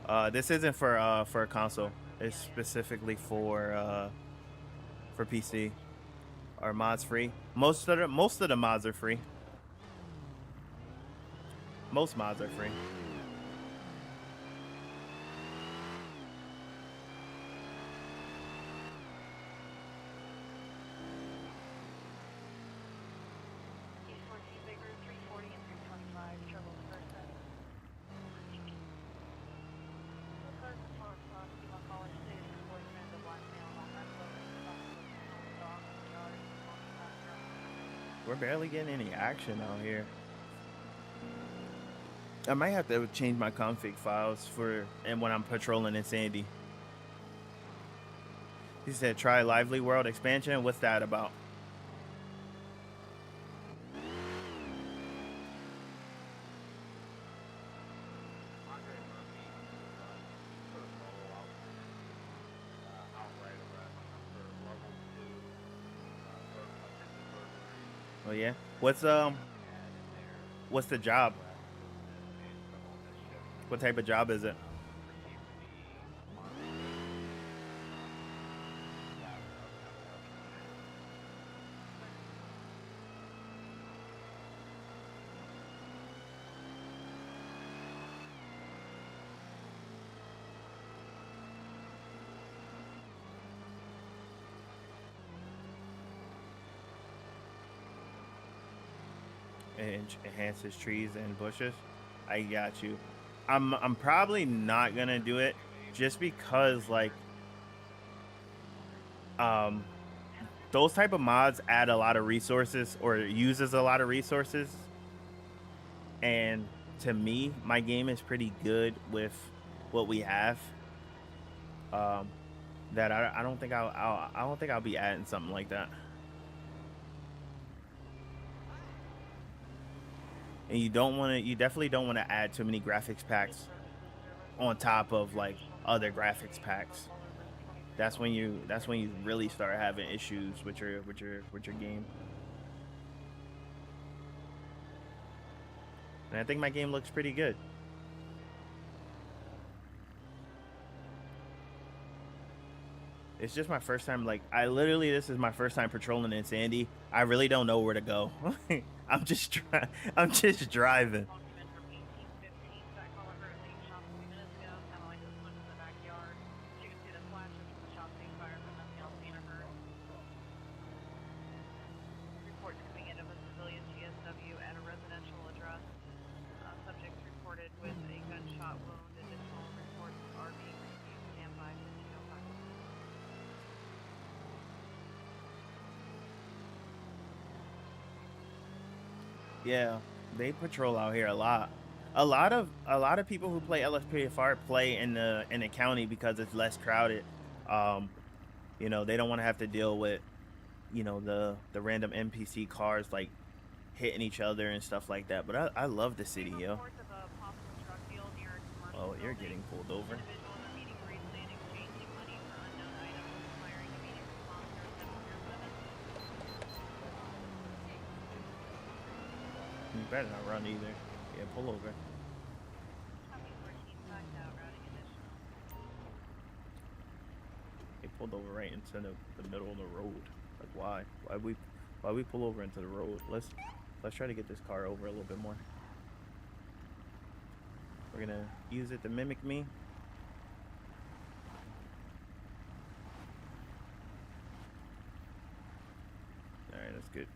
68. This isn't for a console. It's specifically for PC. Are mods free? Most of the mods are free. Most mods are free. We're barely getting any action out here. I might have to change my config files and when I'm patrolling in Sandy. He said try Lively World expansion. What's that about? Oh yeah. What's the job? What type of job is it? Enhances trees and bushes. I got you. I'm probably not gonna do it just because like those type of mods add a lot of resources or uses a lot of resources, and to me my game is pretty good with what we have. That I don't think I'll be adding something like that. And you definitely don't want to add too many graphics packs on top of like other graphics packs. That's when you really start having issues with your game. And I think my game looks pretty good. It's just my first time, like, this is my first time patrolling in Sandy. I really don't know where to go. I'm just driving. Reports coming in of a civilian GSW at a residential address. Subject reported with a gunshot wound. Additional reports are being received. Stand by. 1505. Yeah, they patrol out here a lot. A lot of people who play LSPDFR play in the county because it's less crowded. You know, they don't want to have to deal with, you know, the random NPC cars like hitting each other and stuff like that. But I love the city, yo. Oh, you're getting pulled over. You better not run either. Yeah, pull over. They pulled over right into the middle of the road. Like why? Why we pull over into the road? Let's try to get this car over a little bit more. We're gonna use it to mimic me. Alright, that's good.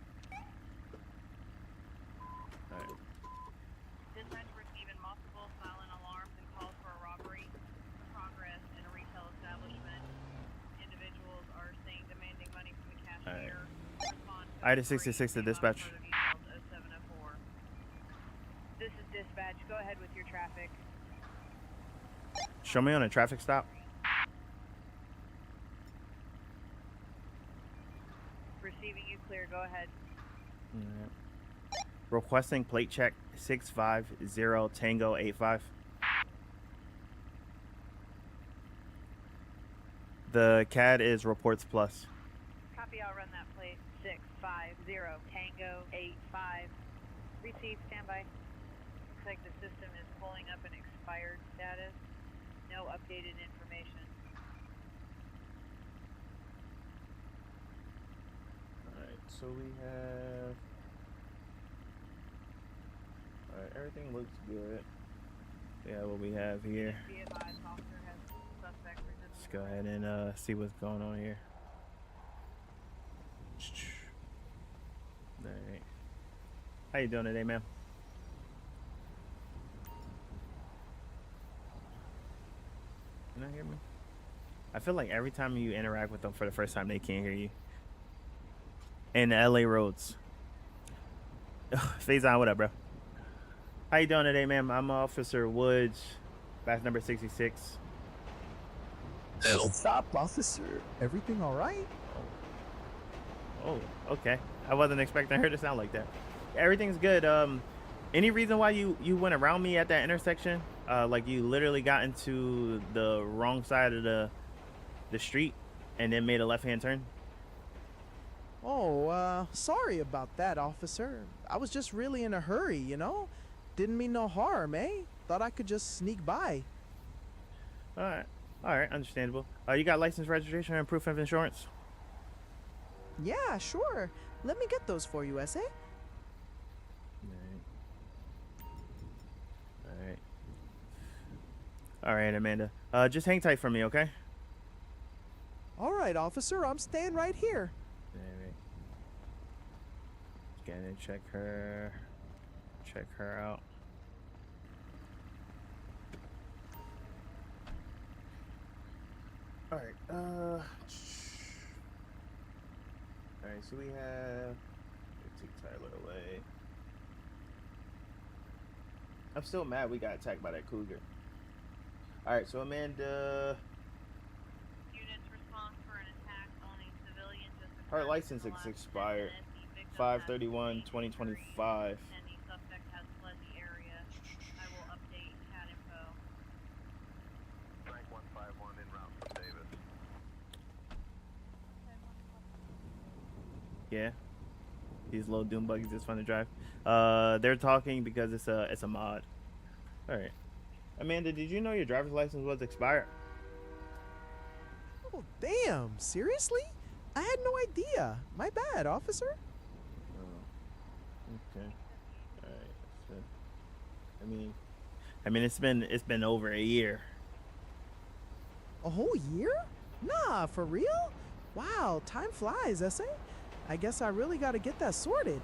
Alright. Dispatch receiving multiple silent alarms and calls for a robbery progress in a retail establishment. Individuals are saying demanding money from the cashier. Item 66 to dispatch. 0704. This is dispatch. Go ahead with your traffic. Show me on a traffic stop. Receiving you clear. Go ahead. Right. Requesting plate check 650 Tango 85. The CAD is reports plus. Copy. I'll run that plate. 650 Tango 85. Receive. Standby. Looks like the system is pulling up an expired status. No updated information. Alright, so we have... Alright, everything looks good. Yeah, what we have here. Let's go ahead and see what's going on here. Alright. How you doing today, ma'am? Can I hear me? I feel like every time you interact with them for the first time, they can't hear you. And the LA roads. Faison, what up, bro? How you doing today, ma'am? I'm Officer Woods, batch number 66. What's up, officer? Everything all right? Oh, okay. I wasn't expecting her to sound like that. Everything's good. Any reason why you went around me at that intersection? Like you literally got into the wrong side of the street and then made a left-hand turn? Oh, sorry about that, officer. I was just really in a hurry, you know? Didn't mean no harm, eh? Thought I could just sneak by. All right, understandable. You got license, registration, and proof of insurance? Yeah, sure. Let me get those for you, SA. All right, Amanda. Just hang tight for me, okay? All right, officer. I'm staying right here. All right. Scan and check her out. All right. All right. So we have. Take Tyler away. I'm still mad we got attacked by that cougar. All right. So Amanda. Units response for an attack on a civilian. Her license is expired. 5/31/2025. And the suspect has fled the area. I will update CAD info. Frank 151 en route from Davis. Yeah. These little doom buggies is fun to drive. They're talking because it's a mod. All right. Amanda, did you know your driver's license was expired? Oh, damn. Seriously? I had no idea. My bad, officer. Oh. Okay. All right. So, I mean, it's been over a year. A whole year? Nah, for real? Wow, time flies, SA. I guess I really gotta get that sorted.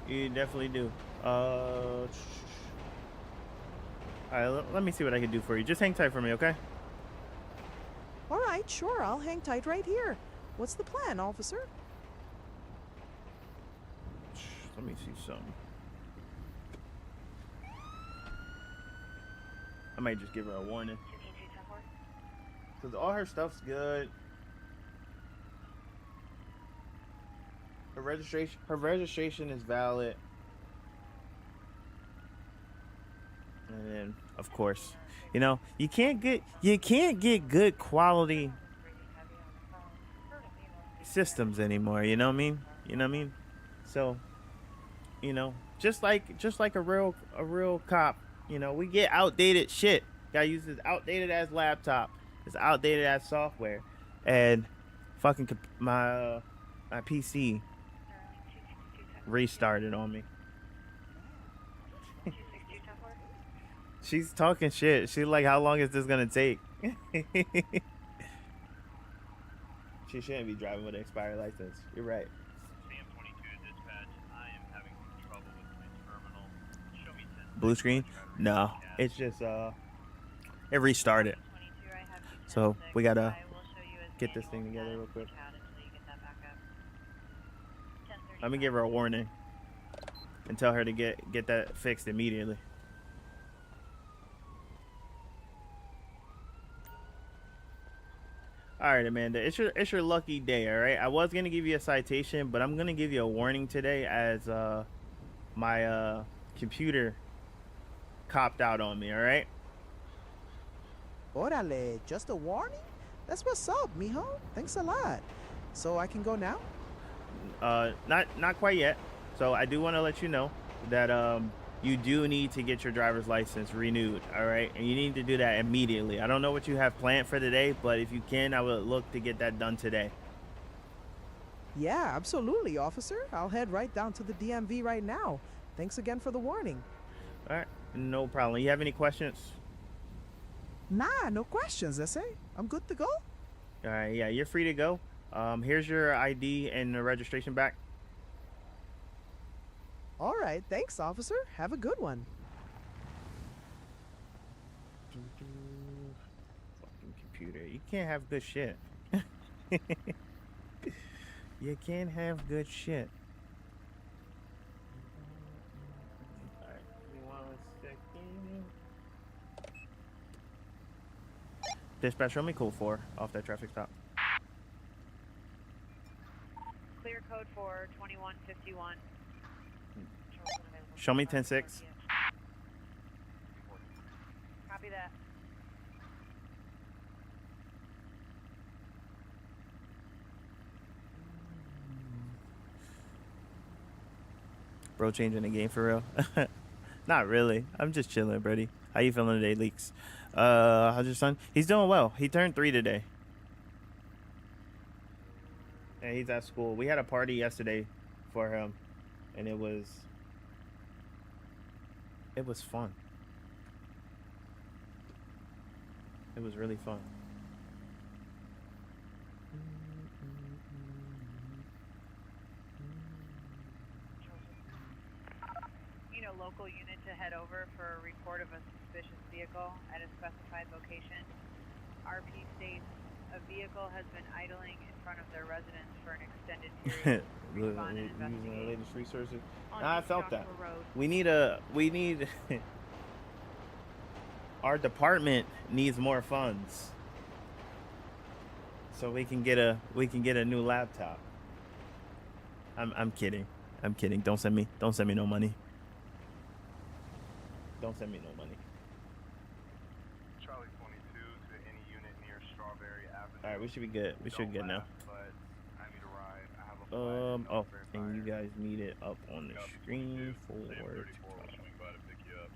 You definitely do. All right. Let me see what I can do for you. Just hang tight for me, okay? All right, sure. I'll hang tight right here. What's the plan, officer? Let me see something. I might just give her a warning. Because all her stuff's good. Her registration is valid. And then, of course, you know, you can't get good quality systems anymore, you know what I mean? So, you know, just like a real cop, you know, we get outdated shit. Gotta use this outdated ass laptop. It's outdated ass software, and fucking my PC restarted on me. She's talking shit. She's like, how long is this gonna take? She shouldn't be driving with an expired license. You're right. Sam 22 dispatch. I am having some trouble with my terminal. Show me 10. Blue screen? No, it's just it restarted. So we gotta get this thing together real quick. Let me give her a warning and tell her to get that fixed immediately. All right, Amanda, it's your lucky day. All right, I was gonna give you a citation, but I'm gonna give you a warning today as my computer copped out on me. All right. Orale, just a warning? That's what's up, mijo. Thanks a lot. So I can go now? Not quite yet. So I do want to let you know that you do need to get your driver's license renewed, all right? And you need to do that immediately. I don't know what you have planned for today, but if you can, I would look to get that done today. Yeah, absolutely, officer. I'll head right down to the DMV right now. Thanks again for the warning. All right, no problem. You have any questions? Nah, no questions, SA. I'm good to go. All right, yeah, you're free to go. Here's your ID and the registration back. All right, thanks, officer. Have a good one. Fucking computer. You can't have good shit. You can't have good shit. Alright, give me 1 second. Dispatch, show me code 4 off that traffic stop. Clear code for 2151. Show me 10-6. Copy that. Bro, changing the game for real? Not really. I'm just chilling, Brady. How you feeling today, Leaks? How's your son? He's doing well. He turned 3 today. And he's at school. We had a party yesterday for him, and it was fun. It was really fun. You know, local unit to head over for a report of a suspicious vehicle at a specified location. RP states a vehicle has been idling in front of their residence for an extended period. Respond and Using the investigate. latest resources. On Nah, I East felt that. Joshua Road. We need our department needs more funds, so we can get a new laptop. I'm kidding. I'm kidding. Don't send me no money. Don't send me no money. Charlie 22 to any unit near Strawberry Avenue. All right, we should be good. We should be good now. But I need a ride. I have a Oh, and you guys need it up on the screen for Swing by to pick you up.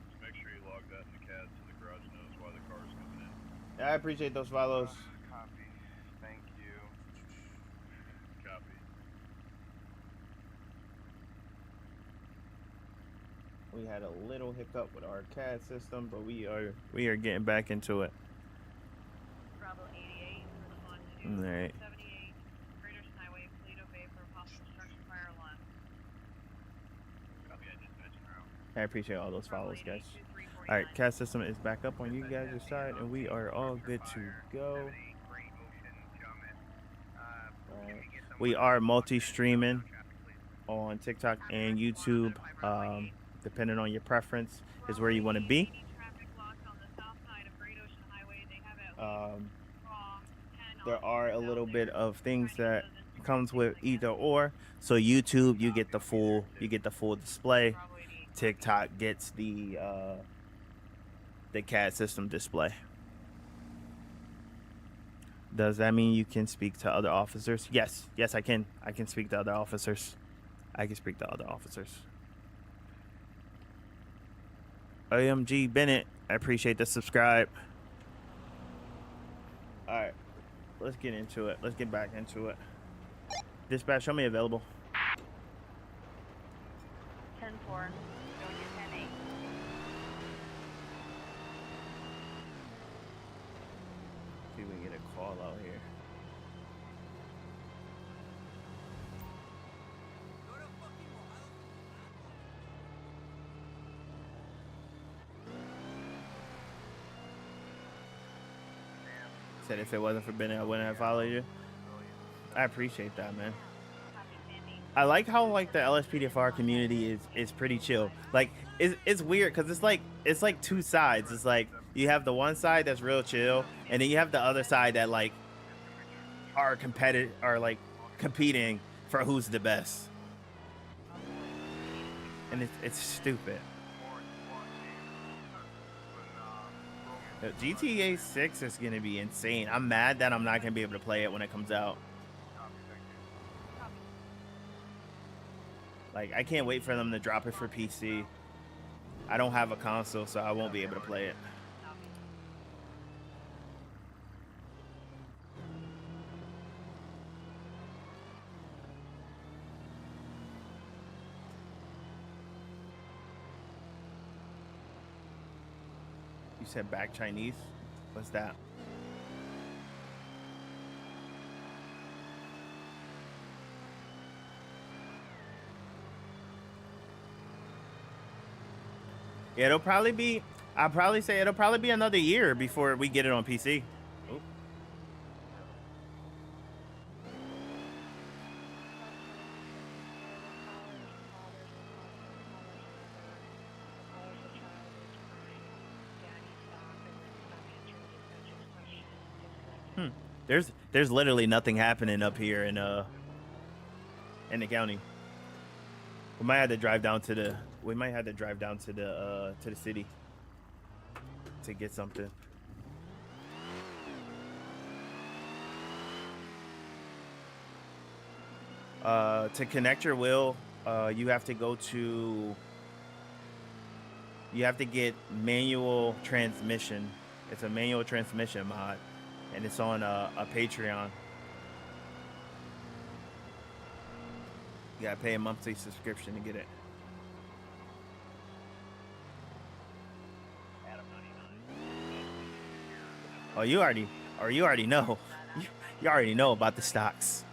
Just make sure you log that in the CAD so the garage knows why the car's coming in. I appreciate those follows. Copy. Thank you. Copy. We had a little hiccup with our CAD system, but we are getting back into it. Bravo 88, respond to All right. 78, Greater Highway, Toledo Bay for possible structure fire alarm. Copy, I dispatch now. I appreciate all those follows, guys. 2349. All right, CAD system is back up on you guys' side, and we are all good to go. Alright. We are multi-streaming on TikTok and YouTube. Depending on your preference, is where you want to be. There are a little bit of things that comes with either or. So YouTube, you get the full display. TikTok gets the CAD system display. Does that mean you can speak to other officers? Yes, I can. I can speak to other officers. AMG Bennett, I appreciate the subscribe. All right, let's get into it. Let's get back into it. Dispatch, show me available. 10-4, going to 10-8. See if we can get a call out here. Said if it wasn't for Bennett, I wouldn't have followed you. I appreciate that, man. I like how like the LSPDFR community is pretty chill. Like it's weird because it's like two sides. It's like you have the one side that's real chill, and then you have the other side that like are competing for who's the best. And it's stupid. GTA 6 is gonna be insane. I'm mad that I'm not gonna be able to play it when it comes out. Like, I can't wait for them to drop it for PC. I don't have a console, so I won't be able to play it. You said back Chinese? What's that? Yeah, it'll probably be, I'll probably say it'll probably be another year before we get it on PC. There's literally nothing happening up here in the county. We might have to drive down to the city to get something. To connect your wheel, you have to get manual transmission. It's a manual transmission mod, and it's on a Patreon. You gotta pay a monthly subscription to get it. Oh, you already know. You already know about the stocks.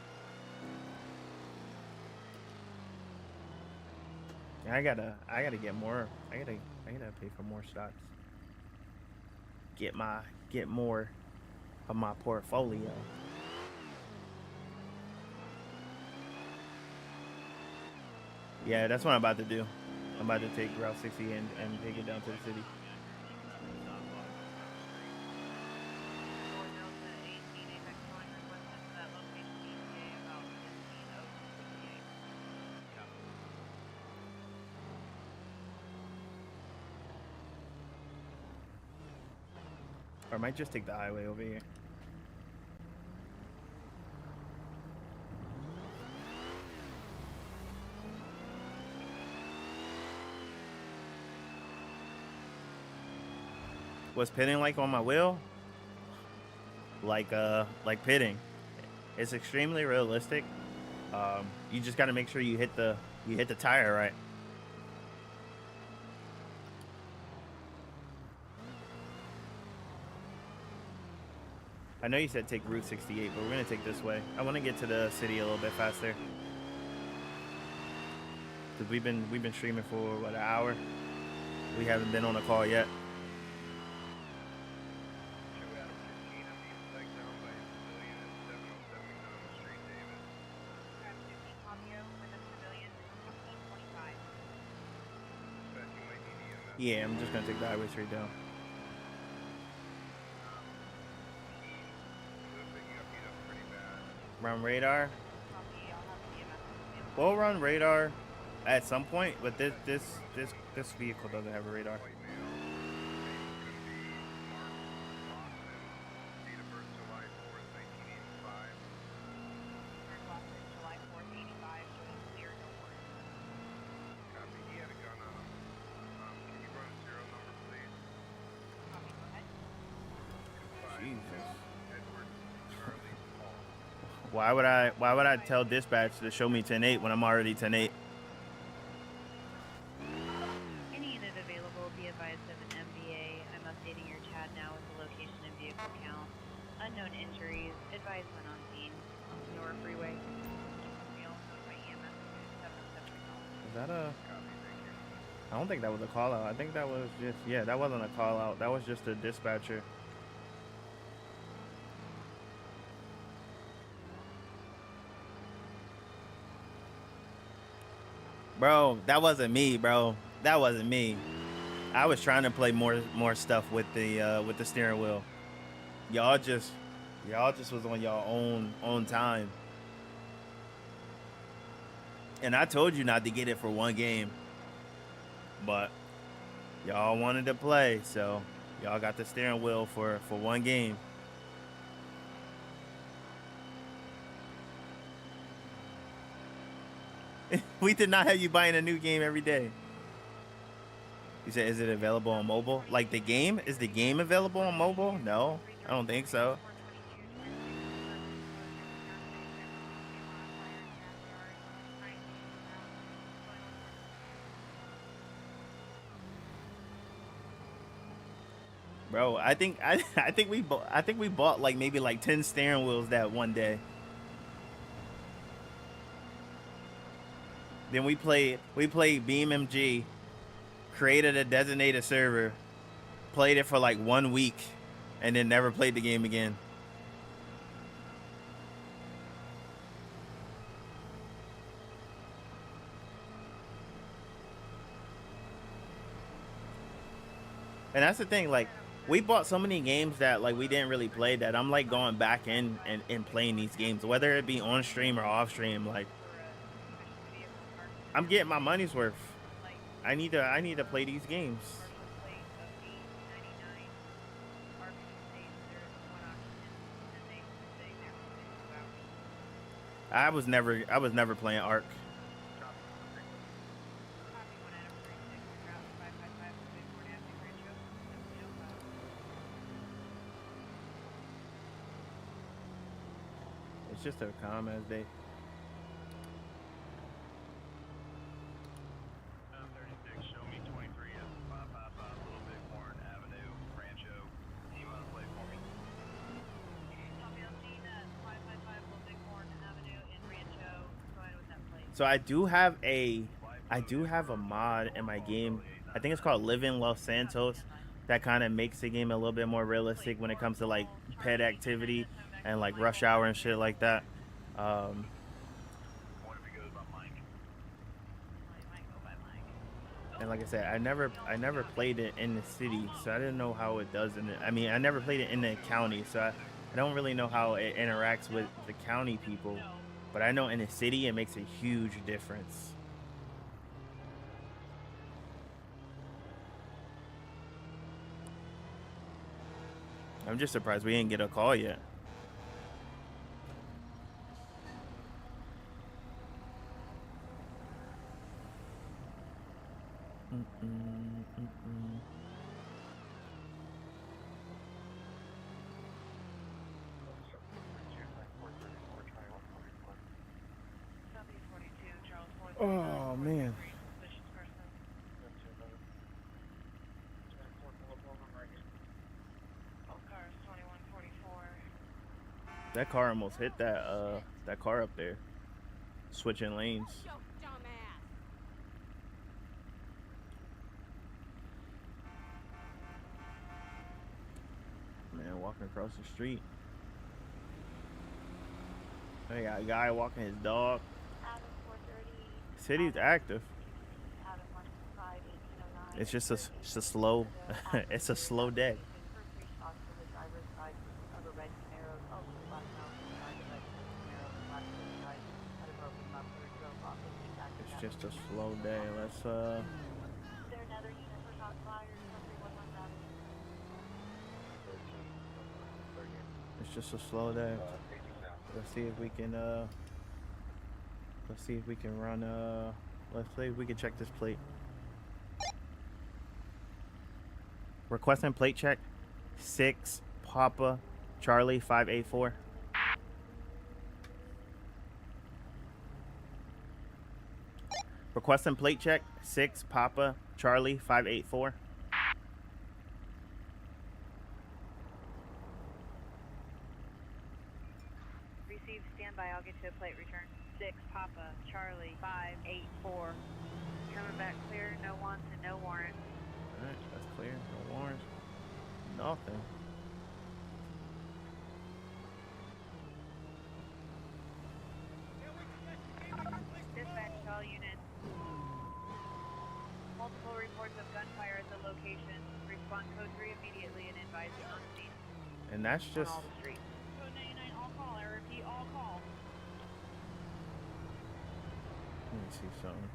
I gotta get more. I gotta pay for more stocks. Get more of my portfolio. Yeah, that's what I'm about to do. I'm about to take Route 60 and take it down to the city. Or I might just take the highway over here. What's pitting like on my wheel? Like pitting. It's extremely realistic. You just gotta make sure you hit the tire right. I know you said take Route 68, but we're gonna take this way. I want to get to the city a little bit faster. Cause we've been streaming for what, an hour. We haven't been on a call yet. Yeah, I'm just gonna take the highway straight down. Run radar. We'll run radar at some point, but this vehicle doesn't have a radar. Why would I tell dispatch to show me 10-8 when I'm already 10-8? Any unit available, be advised of an MVA. I'm updating your chat now with the location and vehicle count. Unknown injuries. Advise when on scene. Nor freeway. Is that a... I don't think that was a call out. I think that was just... Yeah, that wasn't a call out. That was just a dispatcher. Bro, that wasn't me, bro. That wasn't me. I was trying to play more stuff with the steering wheel. Y'all just was on y'all own time. And I told you not to get it for one game. But y'all wanted to play, so y'all got the steering wheel for one game. We did not have you buying a new game every day. You said, is it available on mobile? Like the game? Is the game available on mobile? No, I don't think so. Bro, I think we bought like maybe like 10 steering wheels that one day. Then we played BeamMG, created a designated server, played it for like 1 week, and then never played the game again. And that's the thing, like We bought so many games that like we didn't really play that I'm like going back in and playing these games, whether it be on stream or off stream. Like I'm getting my money's worth. I need to play these games. I was never playing Ark. It's just a calm as day. 36, show me 23 at 555 Little Bighorn Avenue, Rancho. Can you play for me? Copy, I'm seeing 555 Little Bighorn Avenue in Rancho. Go ahead with that plate. So I do have a mod in my game. I think it's called Live in Los Santos. That kind of makes the game a little bit more realistic when it comes to like pet activity and like rush hour and shit like that. And like I said, I never played it in the city, so I didn't know how it does in it. I mean, I never played it in the county, so I don't really know how it interacts with the county people. But I know in the city, it makes a huge difference. I'm just surprised we didn't get a call yet. Oh man. That car almost hit that car up there, switching lanes. Man, walking across the street. They got a guy walking his dog. City's active. It's just a slow. It's a slow day. It's just a slow day. Let's It's just a slow day. Let's see if we can run let's see if we can check this plate. Requesting plate check 6 Papa Charlie 584. Requesting plate check 6 Papa Charlie 584. Receive standby, I'll get you a plate return. 6 Papa Charlie 584. Coming back clear, no wants and no warrants. Alright, that's clear. No warrants. Nothing. Dispatch to all units. Multiple reports of gunfire at the location. Respond code 3 immediately and advise you on scene. And that's just On all the streets. Code 99, all call. I repeat, all call. let me see something.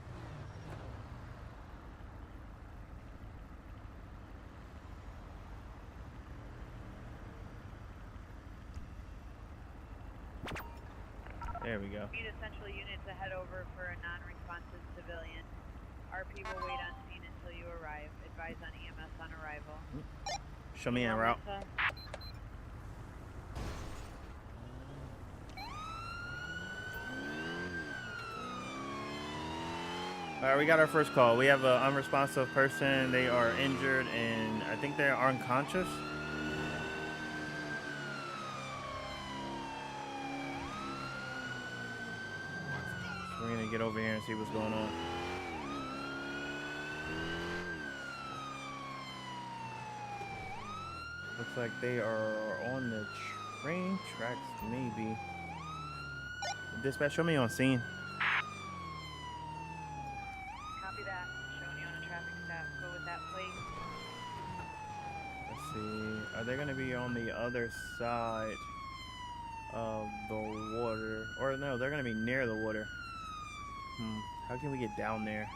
There we go. Need essential unit to head over for a non-responsive civilian. RP will wait on scene until you arrive. Advise on EMS on arrival. Show me en route. Alright, we got our first call. We have an unresponsive person. They are injured and I think they are unconscious. So we're gonna get over here and see what's going on. Looks like they are on the train tracks, maybe. Dispatch, show me on scene. Copy that. Showing you on a traffic stop. Go with that plate. Let's see. Are they gonna be on the other side of the water? Or no, they're gonna be near the water. How can we get down there?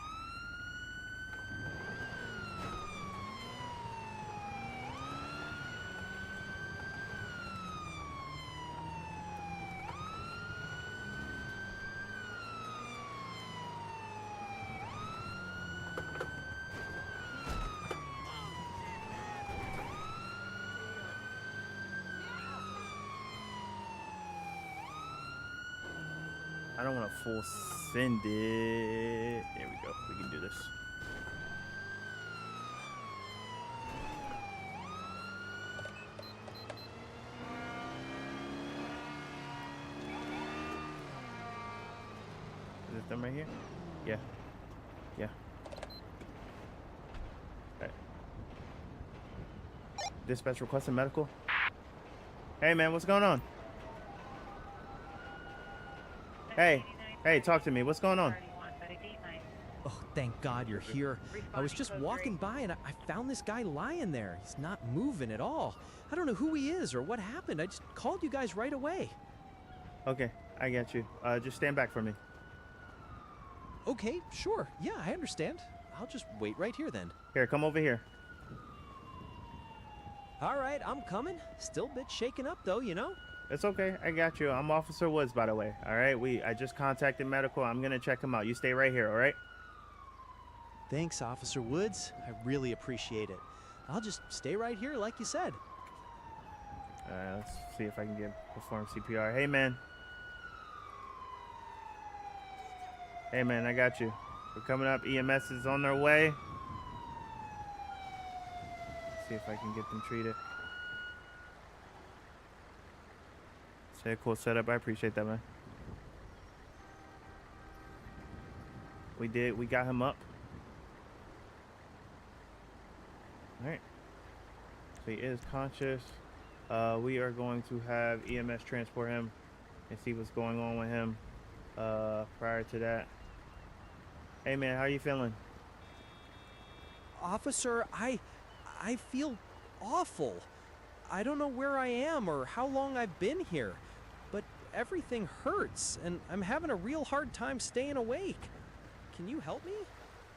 I don't want to full send it. There we go. We can do this. Is it them right here? Yeah. Yeah. Alright. Dispatch requesting medical. Hey man, what's going on? Hey, talk to me. What's going on? Oh, thank God you're here. I was just walking by and I found this guy lying there. He's not moving at all. I don't know who he is or what happened. I just called you guys right away. Okay, I get you. Just stand back for me. Okay, sure. Yeah, I understand. I'll just wait right here then. Here, come over here. All right, I'm coming. Still a bit shaken up though, you know? It's okay. I got you. I'm Officer Woods, by the way. All right. I just contacted medical. I'm gonna check him out. You stay right here. All right. Thanks, Officer Woods. I really appreciate it. I'll just stay right here, like you said. All right. Let's see if I can perform CPR. Hey, man. Hey, man. I got you. We're coming up. EMS is on their way. Let's see if I can get them treated. Cool setup. I appreciate that, man. We got him up. All right. So he is conscious. We are going to have EMS transport him and see what's going on with him prior to that. Hey man, how you feeling? Officer, I feel awful. I don't know where I am or how long I've been here. But everything hurts, and I'm having a real hard time staying awake. Can you help me?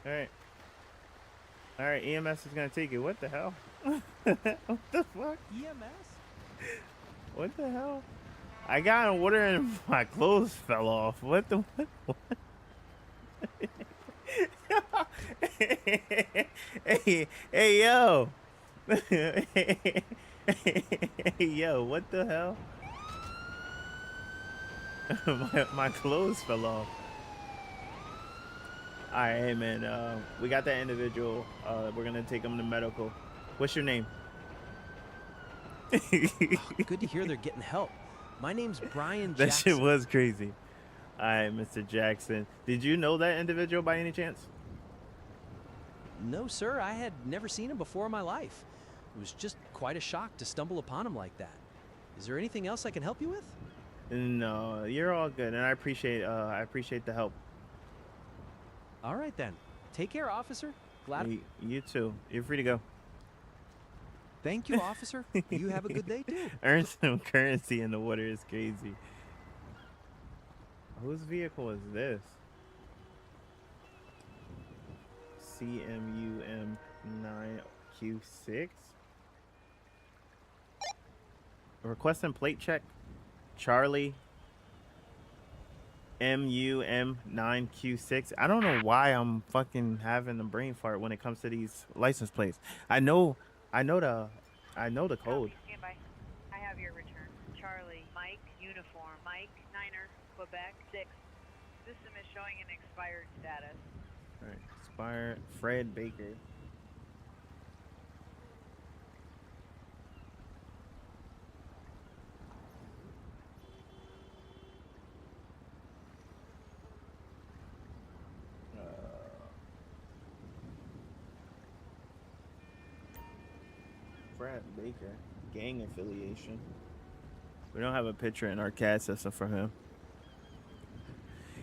All right, EMS is gonna take you. What the hell? What the fuck? EMS? What the hell? I got in water and my clothes fell off. What the what? hey, yo. Hey, yo, what the hell? my clothes fell off. All right, hey man, we got that individual. We're gonna take him to medical. What's your name? Good to hear they're getting help. My name's Brian That Jackson. shit was crazy. All right, Mr. Jackson. Did you know that individual by any chance? No, sir. I had never seen him before in my life. It was just quite a shock to stumble upon him like that. Is there anything else I can help you with? No, you're all good, and I appreciate the help. All right then. Take care, officer. Glad. You too. You're free to go. Thank you, officer. You have a good day too. Earn some currency in the water is crazy. Whose vehicle is this? CMUM9Q6. Requesting plate check. Charlie MUM9Q6. I don't know why I'm fucking having a brain fart when it comes to these license plates. I know the code. Stand by. I have your return. Charlie, Mike, uniform, Mike, Niner, Quebec, 6. System is showing an expired status. All right, expired. Fred Baker. Fred Baker, gang affiliation. We don't have a picture in our CAD system for him.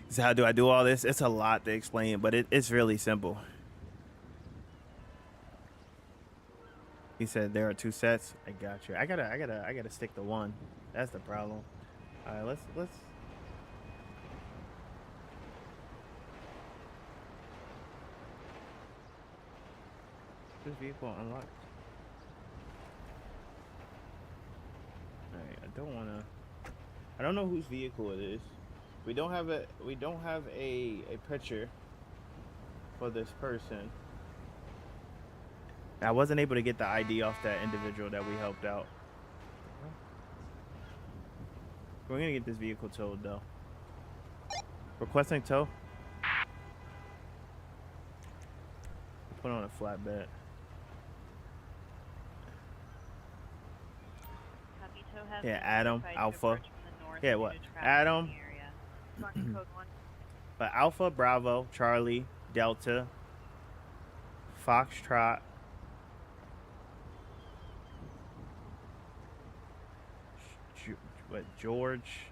So how do I do all this? It's a lot to explain, but it's really simple. He said there are 2 sets. I got you. I gotta stick to one. That's the problem. All right, let's. This vehicle unlocked. All right, I don't wanna. I don't know whose vehicle it is. We don't have a picture for this person. I wasn't able to get the ID off that individual that we helped out. We're gonna get this vehicle towed though. Requesting tow. Put on a flatbed. Copy, tow has Yeah, been Adam, notified to Alpha. approach from the north Yeah, due what? to traffic Adam. in the area. Marking code 1. But Alpha, Bravo, Charlie, Delta, Foxtrot, George.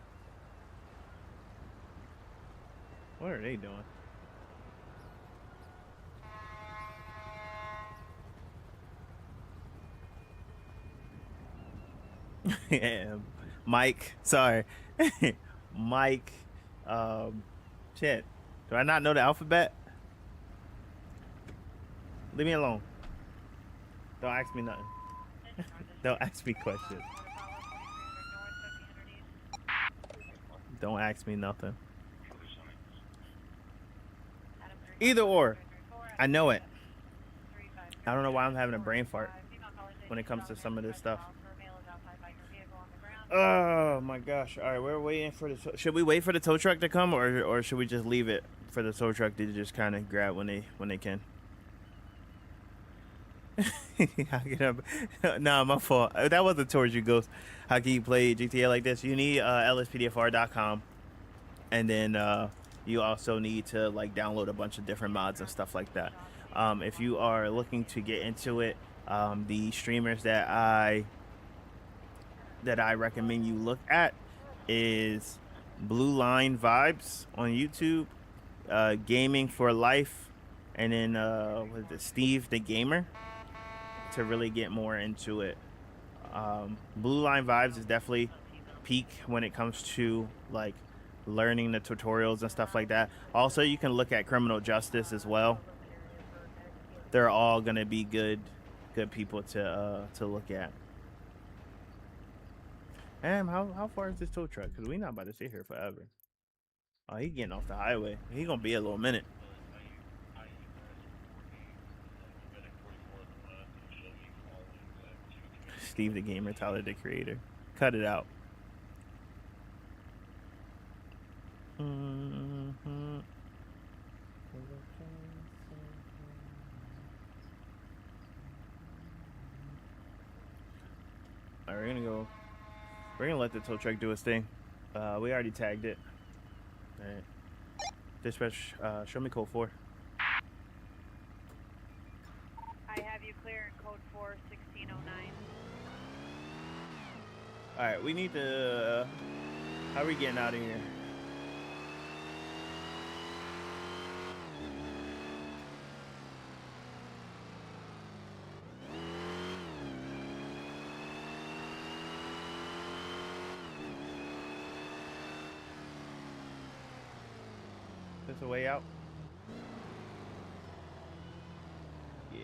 What are they doing? Yeah, Mike. Sorry, Mike. Shit. Do I not know the alphabet? Leave me alone. Don't ask me nothing. Don't ask me questions. Don't ask me nothing. Either or. I know it. I don't know why I'm having a brain fart when it comes to some of this stuff. Oh my gosh. All right, we're waiting for the should we wait for the tow truck to come, or should we just leave it for the tow truck to just kind of grab when they can? Nah, my fault. That wasn't towards you, Ghost. How can you play GTA like this? You need LSPDFR.com, and then you also need to like download a bunch of different mods and stuff like that. If you are looking to get into it, the streamers that I recommend you look at is Blue Line Vibes on YouTube, Gaming for Life, and then what is it, Steve the Gamer, to really get more into it. Blue Line Vibes is definitely peak when it comes to like learning the tutorials and stuff like that. Also, you can look at Criminal Justice as well. They're all gonna be good people to look at. Damn, how far is this tow truck? Because we not about to sit here forever. Oh, he getting off the highway. He gonna be a little minute. Steve the Gamer, Tyler the Creator. Cut it out. Alright, we're gonna go. We're gonna let the tow truck do its thing. We already tagged it. Alright. Dispatch, show me code 4. I have you clear in code 4, 1609. Alright, we need to. How are we getting out of here? Is this a way out? Yeah.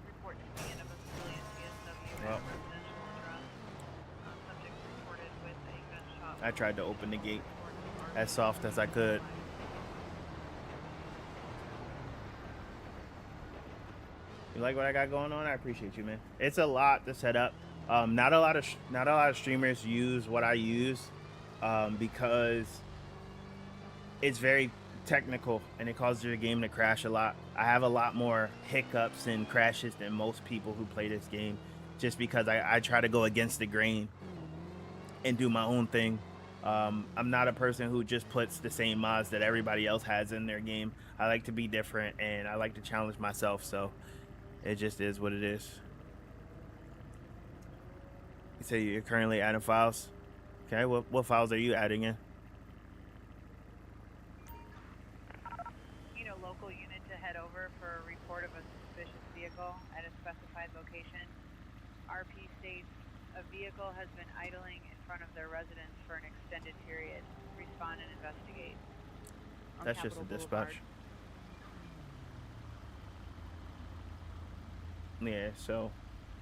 Report to scene of a civilian CSW Well. at a residential address. Subject reported with a gunshot. I tried to open the gate as soft as I could. You like what I got going on? I appreciate you, man. It's a lot to set up. Not a lot of streamers use what I use because it's very technical and it causes your game to crash a lot. I have a lot more hiccups and crashes than most people who play this game, just because I try to go against the grain and do my own thing. I'm not a person who just puts the same mods that everybody else has in their game. I like to be different and I like to challenge myself, so it just is what it is. You say you're currently adding files? Okay, what files are you adding in? You know, local unit to head over for a report of a suspicious vehicle at a specified location. RP states a vehicle has been idling in front of their residence for an extended period. Respond and investigate. On That's just a Capitol dispatch. Boulevard. Yeah, so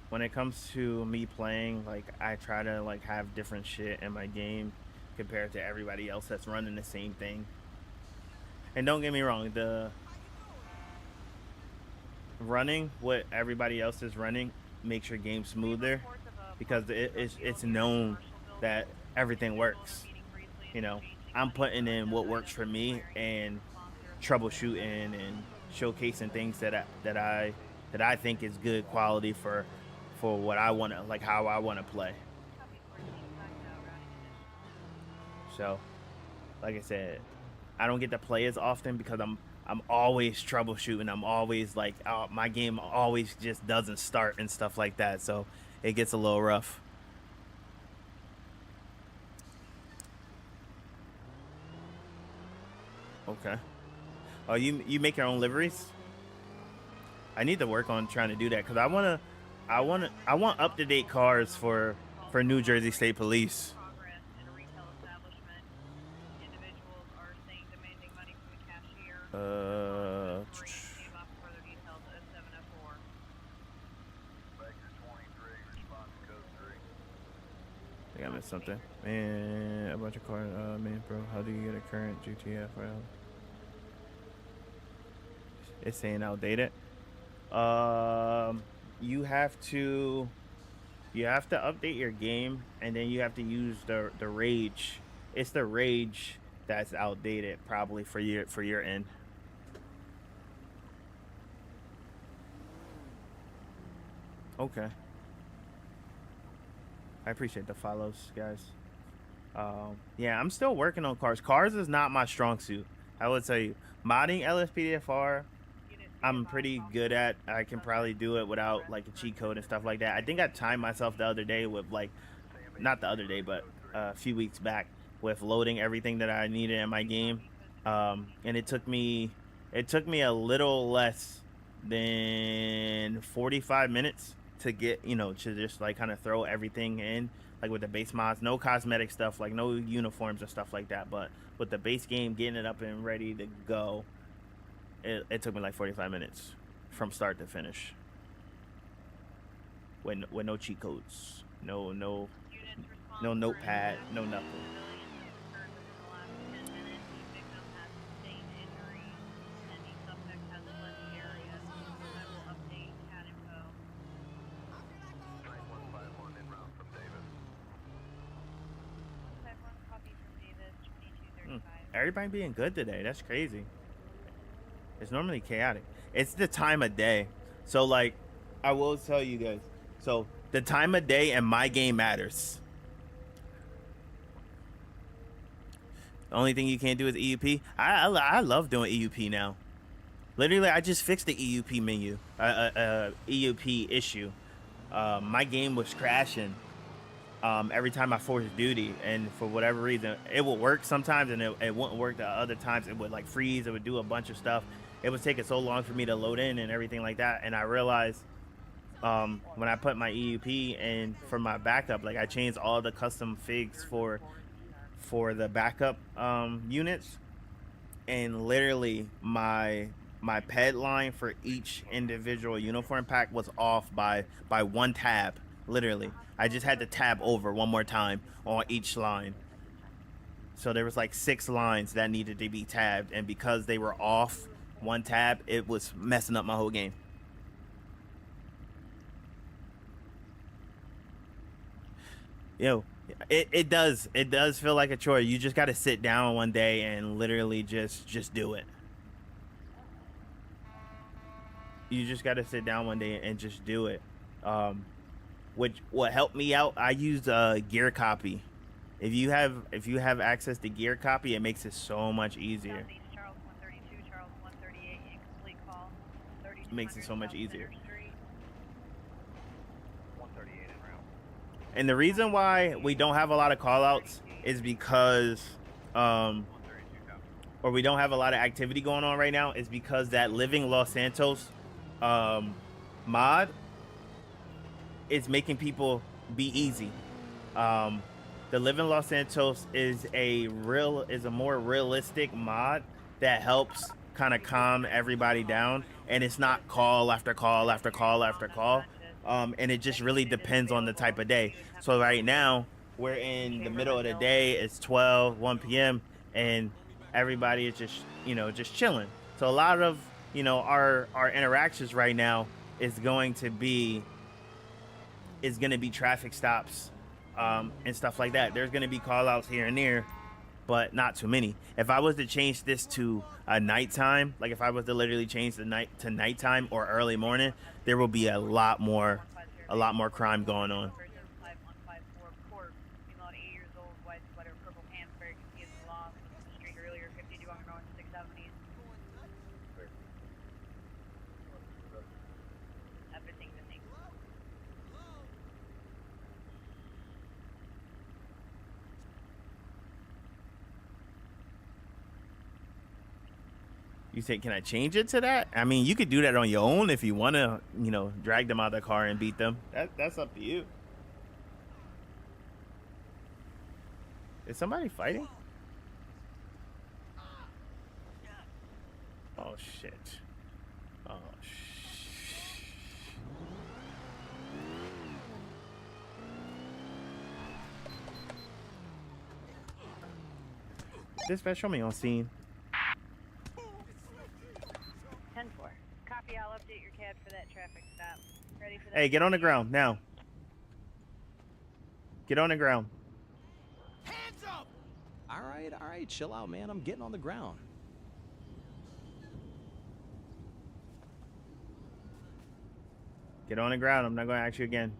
when it comes to me playing, like I try to like have different shit in my game compared to everybody else that's running the same thing. And don't get me wrong, the running what everybody else is running makes your game smoother because it's known that everything works. You know, I'm putting in what works for me and troubleshooting and showcasing things that I think is good quality for what I want to, like how I want to play. So, like I said, I don't get to play as often because I'm always troubleshooting. I'm always like, oh, my game always just doesn't start and stuff like that. So it gets a little rough. Okay. Oh, you make your own liveries? I need to work on trying to do that because I want up-to-date cars for New Jersey State Police. I think I missed something. Man, a bunch of cars. Man, bro, how do you get a current GTF rail? It's saying outdated. You have to update your game, and then you have to use the rage. It's the rage that's outdated, probably for your end. Okay. I appreciate the follows, guys. Yeah, I'm still working on cars. Cars is not my strong suit. I would tell you, modding LSPDFR, I'm pretty good at. I can probably do it without like a cheat code and stuff like that. I think I timed myself the other day with like, not the other day, but a few weeks back with loading everything that I needed in my game. And it took me a little less than 45 minutes to get, to just like kind of throw everything in, like with the base mods, no cosmetic stuff, like no uniforms and stuff like that. But with the base game, getting it up and ready to go, it took me like 45 minutes from start to finish. With no cheat codes, no notepad, no nothing. Everybody being good today. That's crazy. It's normally chaotic. It's the time of day. So, like, I will tell you guys. So, the time of day in my game matters. The only thing you can't do is EUP. I love doing EUP now. Literally, I just fixed the EUP menu. EUP issue. My game was crashing. Every time I forced duty, and for whatever reason, it would work sometimes, and it wouldn't work the other times. It would like freeze. It would do a bunch of stuff. It was taking so long for me to load in and everything like that. And I realized when I put my EUP in for my backup, like I changed all the custom figs for the backup units, and literally my ped line for each individual uniform pack was off by one tab. Literally, I just had to tab over one more time on each line. So there was like 6 lines that needed to be tabbed, and because they were off one tab, it was messing up my whole game. Yo, it does feel like a chore. You just got to sit down one day and literally just do it. You just got to sit down one day and just do it. Which what helped me out, I used gear copy. If you have access to gear copy, it makes it so much easier. It makes it so much easier. 138 en route. And the reason why we don't have a lot of callouts is because, or we don't have a lot of activity going on right now, is because that Living Los Santos mod is making people be easy. The Living Los Santos is a more realistic mod that helps kind of calm everybody down, and it's not call after call after call after call. And it just really depends on the type of day. So right now we're in the middle of the day. It's 1 p.m. and everybody is just, just chilling. So a lot of, our interactions right now is going to be traffic stops, and stuff like that. There's going to be call outs here and there, but not too many. If I was to change this to a nighttime, like if I was to literally change the night to nighttime or early morning, there will be a lot more crime going on. You say, can I change it to that? I mean, you could do that on your own if you want to, drag them out of the car and beat them. That's up to you. Is somebody fighting? Oh, shit. Oh, Dispatch, show me on scene. 10-4. Copy, I'll update your CAD for that traffic stop. Ready for that? Hey, get on the ground now. Get on the ground. Hands up! All right, chill out, man. I'm getting on the ground. Get on the ground. I'm not going to ask you again.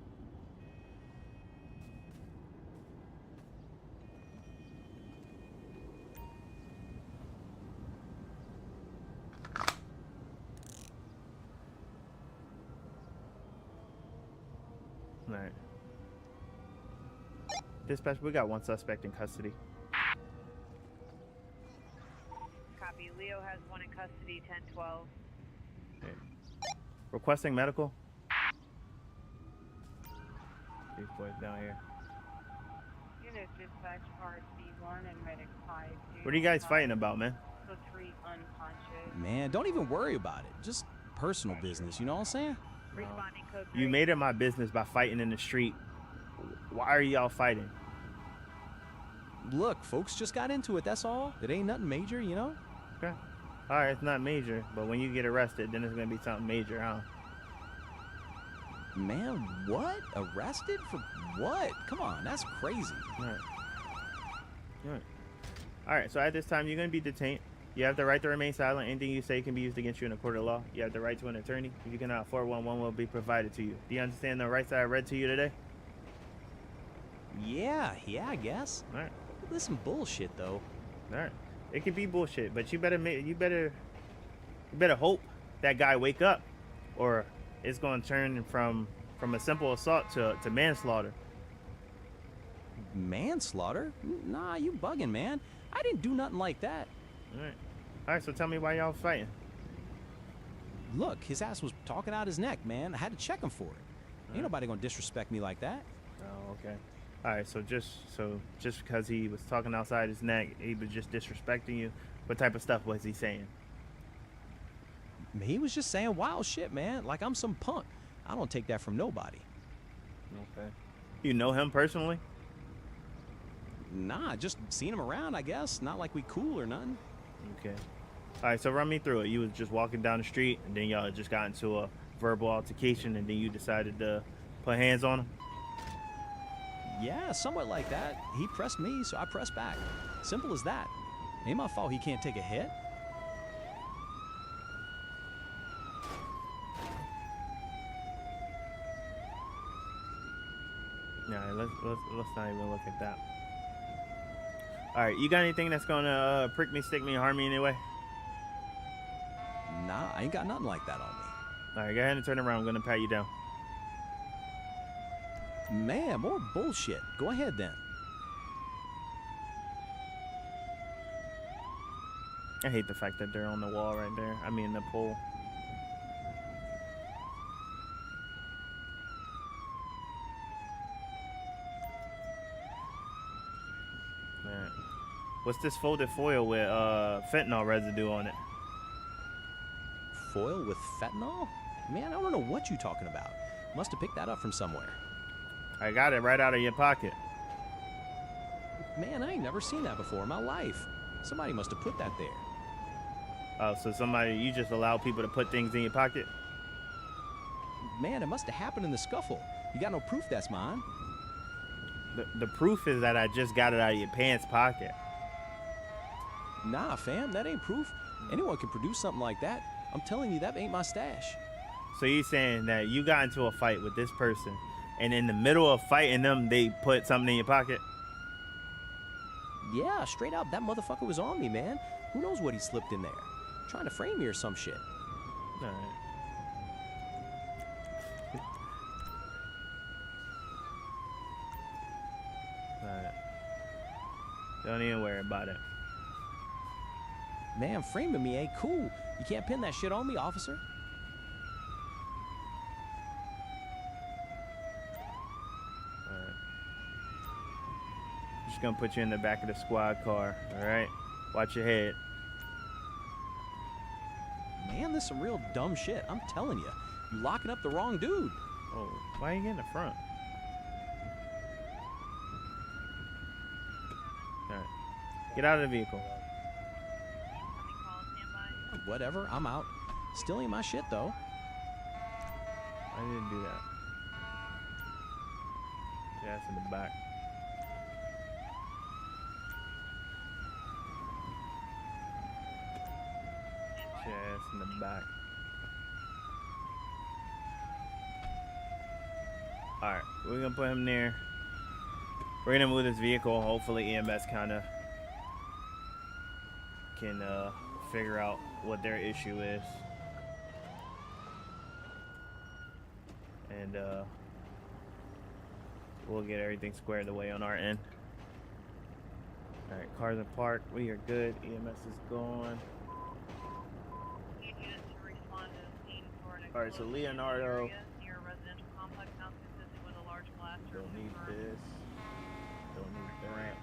All right. Dispatch, we got one suspect in custody. Copy. Leo has one in custody, 10-12. Okay. Requesting medical. These boys down here. Unit dispatch RC1 and medic 5. What are you guys fighting about, man? So 3 unconscious. Man, don't even worry about it. Just personal business, you know what I'm saying? Responding code 3. You made it my business by fighting in the street. Why are y'all fighting? Look, folks just got into it, that's all. It ain't nothing major, you know? Okay. All right, it's not major, but when you get arrested, then it's going to be something major, huh? Man, what? Arrested? For what? Come on, that's crazy. All right. All right. All right, so at this time, you're going to be detained. You have the right to remain silent. Anything you say can be used against you in a court of law. You have the right to an attorney. If you cannot, 411 will be provided to you. Do you understand the rights that I read to you today? Yeah, I guess. All right. This is some bullshit, though. All right. It can be bullshit, but you better hope that guy wake up, or it's going to turn from a simple assault to manslaughter. Manslaughter? Nah, you bugging, man. I didn't do nothing like that. All right, so tell me why y'all fighting. Look, his ass was talking out his neck, man. I had to check him for it. Ain't nobody gonna disrespect me like that. Oh, okay. All right, so just because he was talking outside his neck, he was just disrespecting you. What type of stuff was he saying? He was just saying wild shit, man. Like I'm some punk. I don't take that from nobody. Okay. You know him personally? Nah, just seen him around, I guess. Not like we cool or nothing. Okay. All right, so run me through it. You was just walking down the street, and then y'all just got into a verbal altercation, and then you decided to put hands on him? Yeah, somewhat like that. He pressed me, so I pressed back. Simple as that. Ain't my fault he can't take a hit. Nah, let's not even look at that. All right, you got anything that's gonna prick me, stick me, harm me anyway? Nah, I ain't got nothing like that on me. All right, go ahead and turn around. I'm gonna pat you down. Man, more bullshit. Go ahead then. I hate the fact that they're on the wall right there. I mean, the pole. Man. What's this folded foil with fentanyl residue on it? Foil with fentanyl? Man, I don't know what you're talking about. Must have picked that up from somewhere. I got it right out of your pocket. Man, I ain't never seen that before in my life. Somebody must have put that there. Oh, so you just allow people to put things in your pocket? Man, it must have happened in the scuffle. You got no proof that's mine. The proof is that I just got it out of your pants pocket. Nah, fam, that ain't proof. Anyone can produce something like that. I'm telling you, that ain't my stash. So you saying that you got into a fight with this person, and in the middle of fighting them, they put something in your pocket? Yeah, straight up, that motherfucker was on me, man. Who knows what he slipped in there? Trying to frame me or some shit. All right. Alright. Don't even worry about it. Man, framing me ain't cool. You can't pin that shit on me, officer. Alright. Just gonna put you in the back of the squad car, alright? Watch your head. Man, this is some real dumb shit. I'm telling you. You locking up the wrong dude. Oh, why are you getting in the front? Alright. Get out of the vehicle. Whatever, I'm out. Still ain't my shit, though. I didn't do that. Yeah, it's in the back. Yeah, it's in the back. Alright, we're gonna put him there. We're gonna move this vehicle. Hopefully EMS kinda can figure out what their issue is. And we'll get everything squared away on our end. Alright, cars are parked. We are good. EMS is gone. Alright, so Leonardo. Don't need this. Don't need that.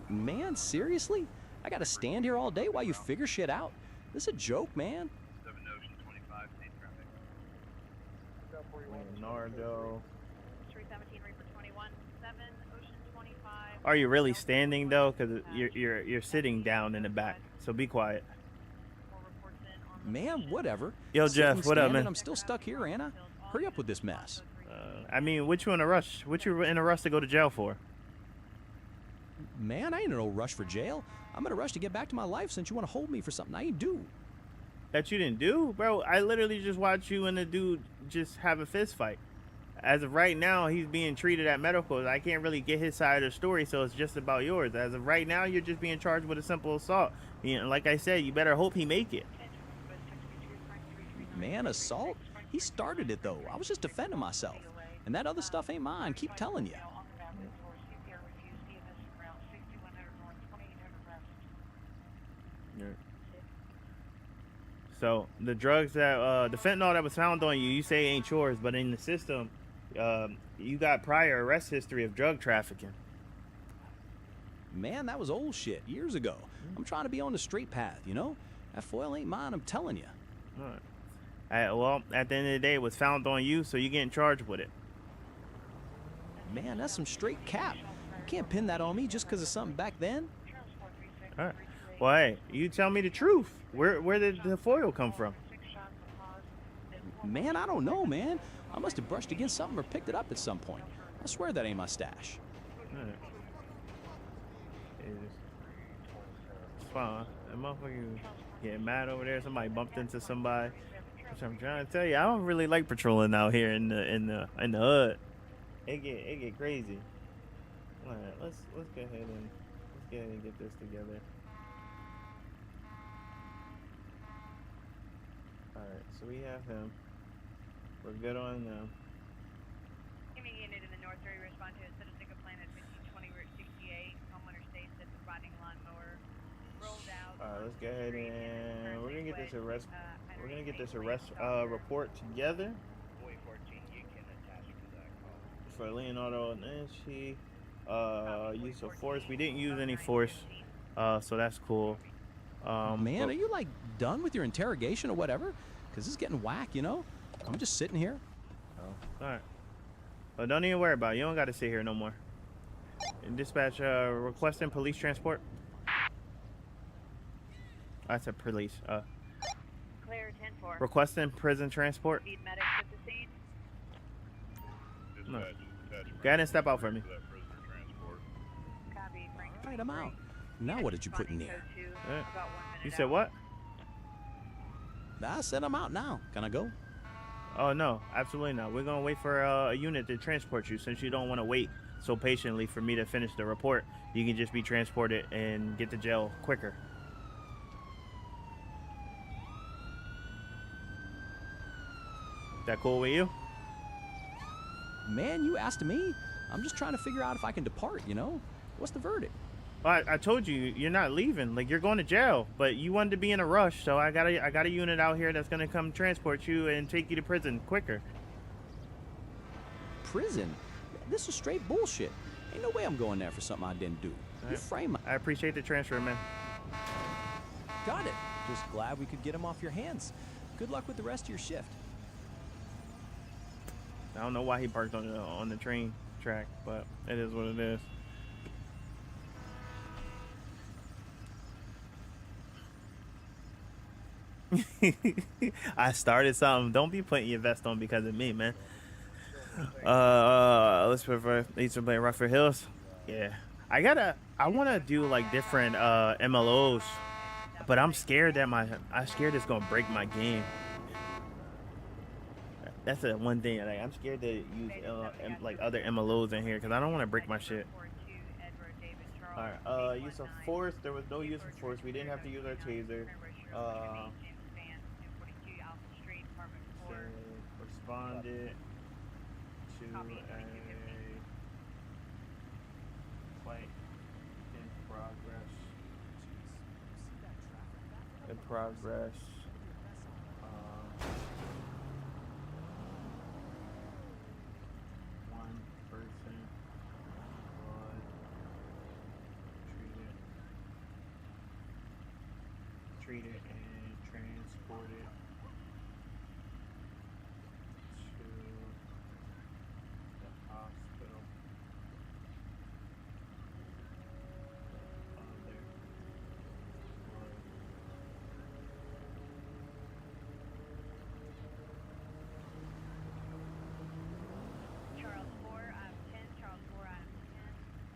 Man, seriously? I gotta stand here all day while you figure shit out? This is a joke, man. 7 Ocean 25, state traffic. Leonardo. 317 Reaper 21, 7 Ocean 25. Are you really standing though? Because you're sitting down in the back. So be quiet. Man, whatever. Yo, Sitting, Jeff, what up, standing, man? I'm still stuck here, Anna. Hurry up with this mess. I mean, what you in a rush? What you in a rush to go to jail for? Man, I ain't in no rush for jail. I'm in a rush to get back to my life since you want to hold me for something I ain't do. That you didn't do? Bro, I literally just watched you and the dude just have a fist fight. As of right now, he's being treated at medical. I can't really get his side of the story, so it's just about yours. As of right now, you're just being charged with a simple assault. You know, like I said, you better hope he make it. Man, assault? He started it, though. I was just defending myself. And that other stuff ain't mine. Keep telling you. So the drugs that the fentanyl that was found on you, you say ain't yours, but in the system, you got prior arrest history of drug trafficking. Man, that was old shit, years ago. I'm trying to be on the straight path, you know? That foil ain't mine, I'm telling you. All right. Well, at the end of the day, it was found on you, so you're getting charged with it. Man, that's some straight cap. You can't pin that on me just because of something back then. All right. Well, hey, you tell me the truth. Where did the foil come from? Man, I don't know, man. I must have brushed against something or picked it up at some point. I swear that ain't my stash. All right. It's fine. That motherfucker getting mad over there. Somebody bumped into somebody. Which I'm trying to tell you, I don't really like patrolling out here in the hood. It get crazy. All right, let's go ahead and get this together. All right, so we have him. We're good on them. North 3, respond to a citizen complaint at 1520 Route 68. Homeowner states that the riding lawnmower rolled out. All right, let's go ahead and we're gonna get this arrest. We're gonna get this arrest report together. Boy 14, you can attach to that call. For Leonardo and Nancy. Use of force. We didn't use any force, so that's cool. Man, are you like done with your interrogation or whatever? Because this is getting whack, you know? I'm just sitting here. All right. Well, don't even worry about it. You don't got to sit here no more. And dispatch, requesting police transport. I said police. Clear 10-4. Requesting prison transport. Need medics at the scene. No. Dispatch, Go ahead and step out for me. for that prisoner transport. Copy, Frank. All right, I'm out. Now what did you put in there? Yeah. About 1 minute You said out. what? I said I'm out now. Can I go? Oh, no, absolutely not. We're going to wait for a unit to transport you. Since you don't want to wait so patiently for me to finish the report, you can just be transported and get to jail quicker. That cool with you? Man, you asked me. I'm just trying to figure out if I can depart, you know? What's the verdict? Well, I told you you're not leaving. Like, you're going to jail, but you wanted to be in a rush, so I got a unit out here that's gonna come transport you and take you to prison quicker. Prison? This is straight bullshit. Ain't no way I'm going there for something I didn't do. You frame my... I appreciate the transfer, man. Got it. Just glad we could get him off your hands. Good luck with the rest of your shift. I don't know why he parked on the train track, but it is what it is. I started something. Don't be putting your vest on because of me, man. Let's prefer Eastern Blaine Rockford Hills. Yeah, I wanna do like different MLOs, but I'm scared that I'm scared it's gonna break my game. That's the one thing. Like, I'm scared to use like other MLOs in here because I don't want to break my shit. All right. Use of force. There was no use of force. We didn't have to use our taser. Responded to a fight in progress. One person was treated and transported to the hospital. Charles 4, I'm 10. Charles 4, I'm 10.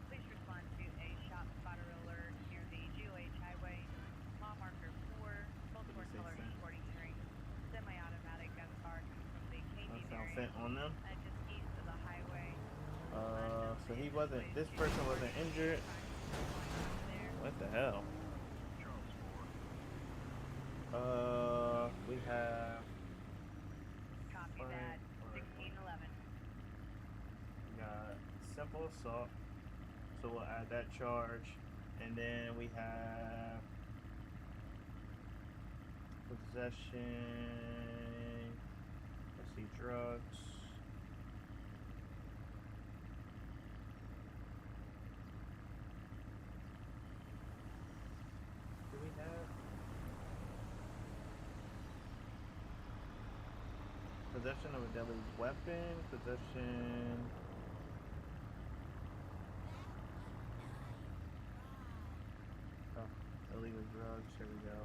Please respond to a shot spotter alert near the GOH highway. Mile marker 4, multiple color sporting string, semi-automatic gun car coming from the KD area. Sent on them. Just east of the highway. So this person wasn't injured. What the hell? We have. Copy that. 1611. Got simple assault, so we'll add that charge, and then we have possession. Let's see, drugs. Do we have possession of a deadly weapon? Possession. Oh, illegal drugs. Here we go.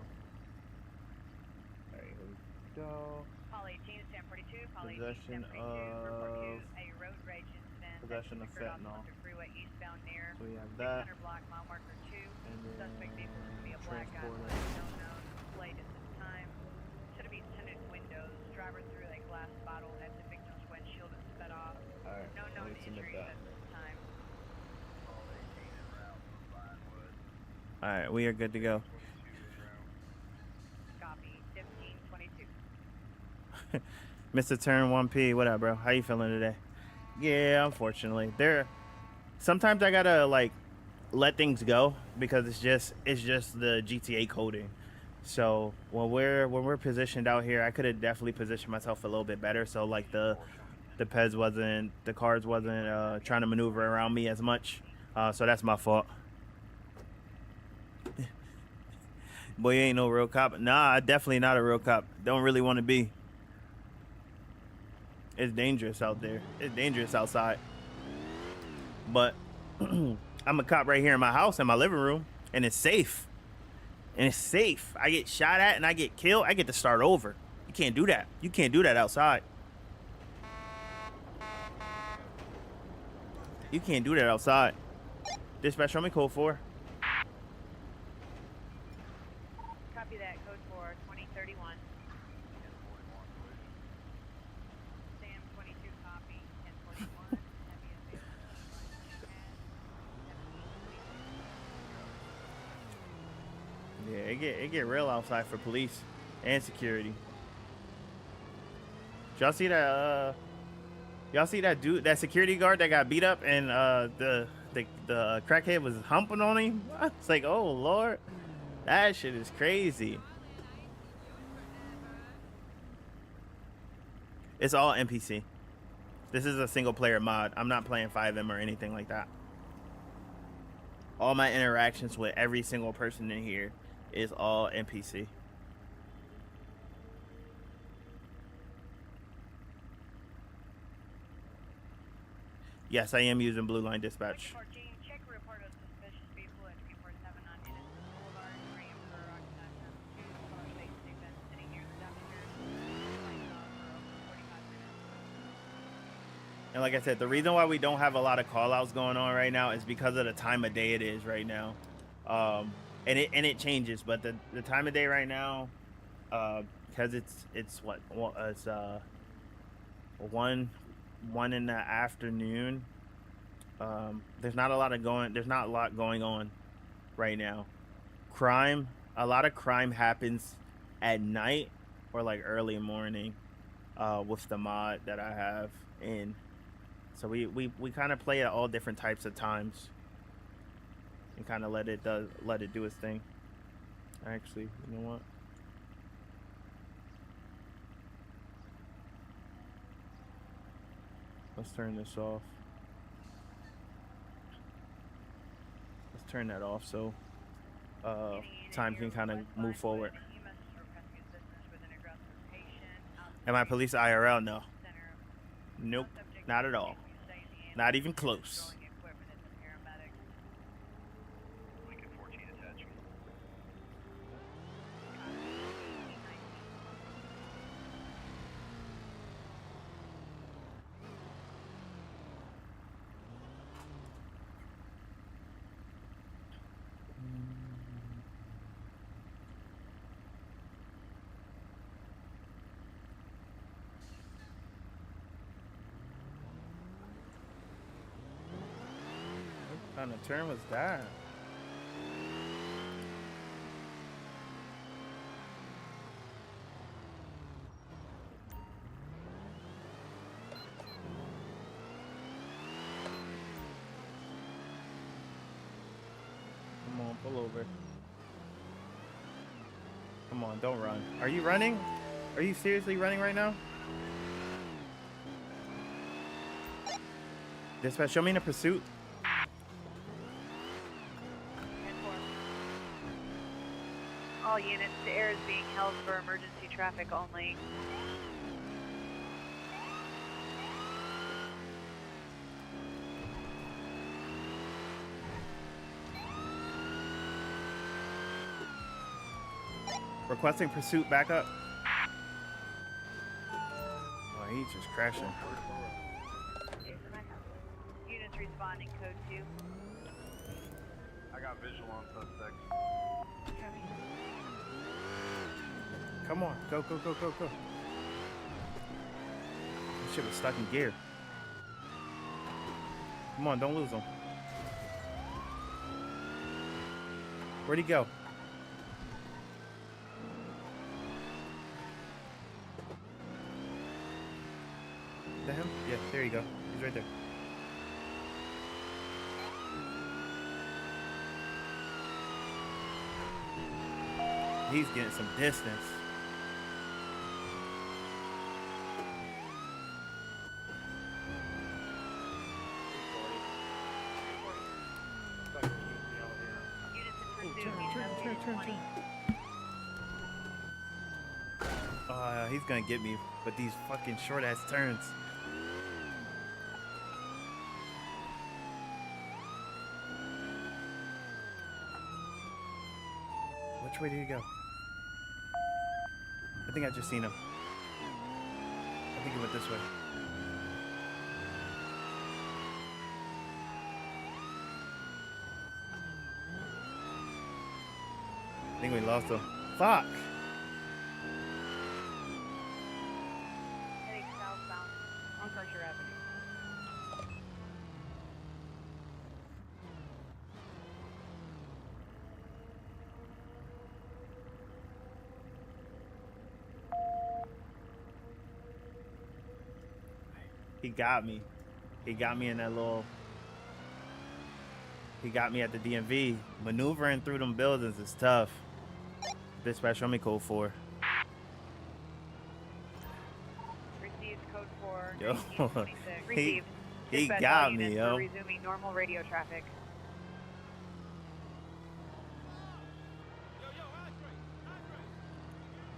Alright, here we go. Paul 18, Stan 42. Paul 18, Possession Stan 42. Report to of- a road rage incident. possession of occurred on fentanyl. Hunter Freeway eastbound near So we have that. 600 block, mile marker 2. And Suspect vehicle to be a black guy transporter. with no known plate at this time. Should have been tinted windows. Driver threw a glass bottle at the victim's windshield and sped off. Alright, No known let me submit injuries that. at this time. Alright, we are good to go. Copy. 1522. Mr. Turn 1P, what up, bro? How you feeling today? Yeah, unfortunately, sometimes I gotta like let things go because it's just the GTA coding. So when we're positioned out here, I could have definitely positioned myself a little bit better. So like the cars wasn't trying to maneuver around me as much. So that's my fault. Boy, you ain't no real cop. Nah, definitely not a real cop. Don't really want to be. It's dangerous out there. It's dangerous outside. But I'm a cop right here in my house, in my living room, and it's safe. And it's safe. I get shot at and I get killed. I get to start over. You can't do that. You can't do that outside. You can't do that outside. Dispatch, show me code 4. Copy that, code 4, 2031. Sam 22 copy, 1041. Yeah, it get real outside for police and security. Y'all see that? Y'all see that dude, that security guard that got beat up, and the crackhead was humping on him? It's like, oh Lord, that shit is crazy. It's all NPC. This is a single player mod. I'm not playing 5M or anything like that. All my interactions with every single person in here is all NPC. Yes, I am using Blue Line Dispatch. Check report of suspicious vehicle at 347 on Innocent Boulevard, frame for Oxnard 2, car state defense sitting near the dumpster. Lights off for over 45 minutes. And like I said, the reason why we don't have a lot of callouts going on right now is because of the time of day it is right now. And it changes, but the time of day right now, because it's what, well, it's 1 in the afternoon. There's not a lot going on right now. A lot of crime happens at night or like early morning with the mod that I have in. So we kind of play at all different types of times and kind of let it do its thing. Actually, you know what? Let's turn this off. Let's turn that off so time can kind of move forward. Am I police IRL? No. Nope. Not at all. Not even close. Lincoln 14 attachment. What kind of turn was that? Come on, pull over. Come on, don't run. Are you running? Are you seriously running right now? Dispatch, show me in a pursuit. All units, the air is being held for emergency traffic only. Requesting pursuit backup. Oh, he's just crashing. Units responding, code 2. I got visual on suspect. Come on, go. This shit was stuck in gear. Come on, don't lose him. Where'd he go? Is that him? Yeah, there you go. He's He's right there. He's getting some distance. He's gonna get me with these fucking short ass turns. Which way did he go? I think I just seen him. I think he went this way. I think we lost him. Fuck! Heading southbound on Carter Avenue. He got me. He got me in that little... He got me at the DMV. Maneuvering through them buildings is tough. Dispatch, show me code 4. Received code 4. Yo, 1926. Received. he Dispatch, got all me, units yo. are resuming normal radio traffic.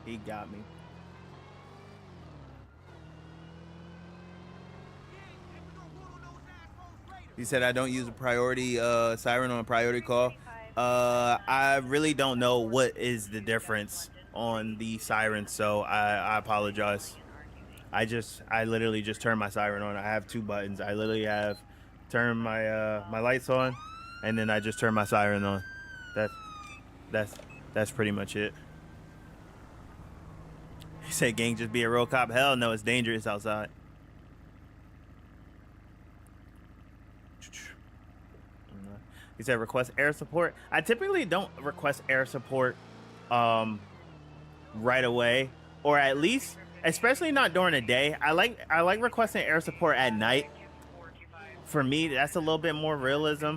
He got me. You said I don't use a priority siren on a priority call. I really don't know what is the difference on the siren, so I apologize. I literally just turned my siren on. I have 2 buttons. I literally have turned my my lights on, and then I just turned my siren on. That's pretty much it. He said, "Gang, just be a real cop." Hell no, it's dangerous outside. He said, "Request air support." I typically don't request air support right away, or at least, especially not during the day. I like requesting air support at night. For me, that's a little bit more realism.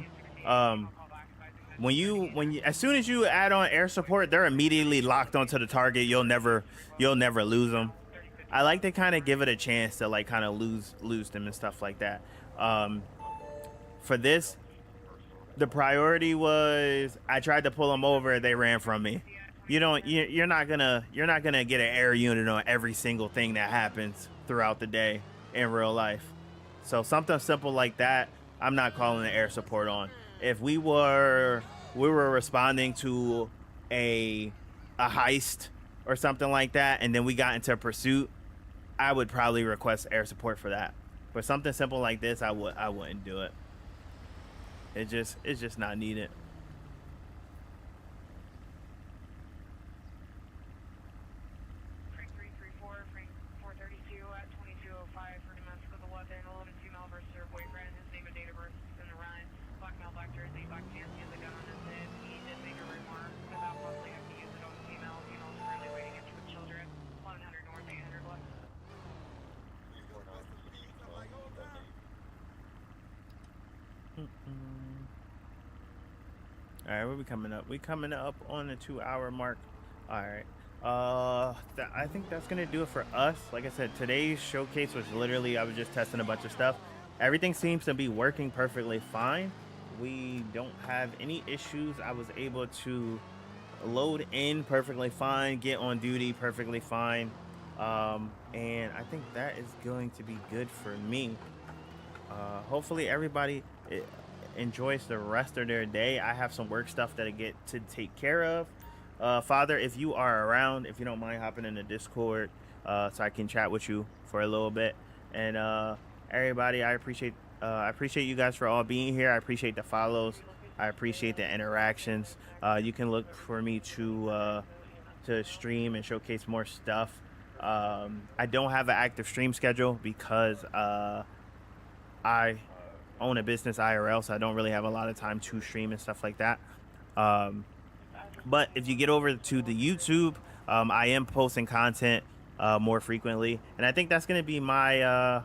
When you as soon as you add on air support, they're immediately locked onto the target. You'll never lose them. I like to kind of give it a chance to like kind of lose them and stuff like that. For this, the priority was I tried to pull them over. They ran from me. You're not gonna get an air unit on every single thing that happens throughout the day in real life. So something simple like that, I'm not calling the air support on. If we were responding to a heist or something like that, and then we got into a pursuit, I would probably request air support for that. But something simple like this, I wouldn't do it. It's just not needed. Frank 334, Frank 432 at 2205 for domestic with a weapon, 11 female versus her boyfriend. His name and date of birth is in the run. Black male, black jersey, black pants, he has a gun on his head. He did make a remark about possibly having to use it on female. Female's currently waiting into with children. 1100 north, 800 left. All right, where we coming up? We coming up on the 2-hour mark. All right. I think that's gonna do it for us. Like I said, today's showcase was literally I was just testing a bunch of stuff. Everything seems to be working perfectly fine. We don't have any issues. I was able to load in perfectly fine, get on duty perfectly fine, and I think that is going to be good for me. Hopefully everybody enjoys the rest of their day. I have some work stuff that I get to take care of. Father, if you are around, if you don't mind hopping in the Discord so I can chat with you for a little bit. And everybody, I appreciate you guys for all being here. I appreciate the follows. I appreciate the interactions. You can look for me to stream and showcase more stuff. I don't have an active stream schedule because I own a business IRL, so I don't really have a lot of time to stream and stuff like that. But if you get over to the YouTube, I am posting content more frequently, and I think that's going to be my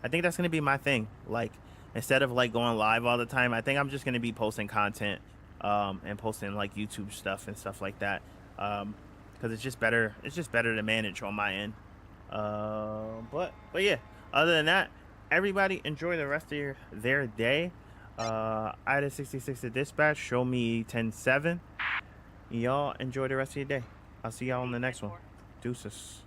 I think that's gonna be my thing. Like, instead of like going live all the time, I think I'm just gonna be posting content, and posting like YouTube stuff and stuff like that. Because it's just better. It's just better to manage on my end. But yeah. Other than that, everybody enjoy the rest of their day. Ida 66 to dispatch. Show me 10-7. Y'all enjoy the rest of your day. I'll see y'all on the next one. Deuces.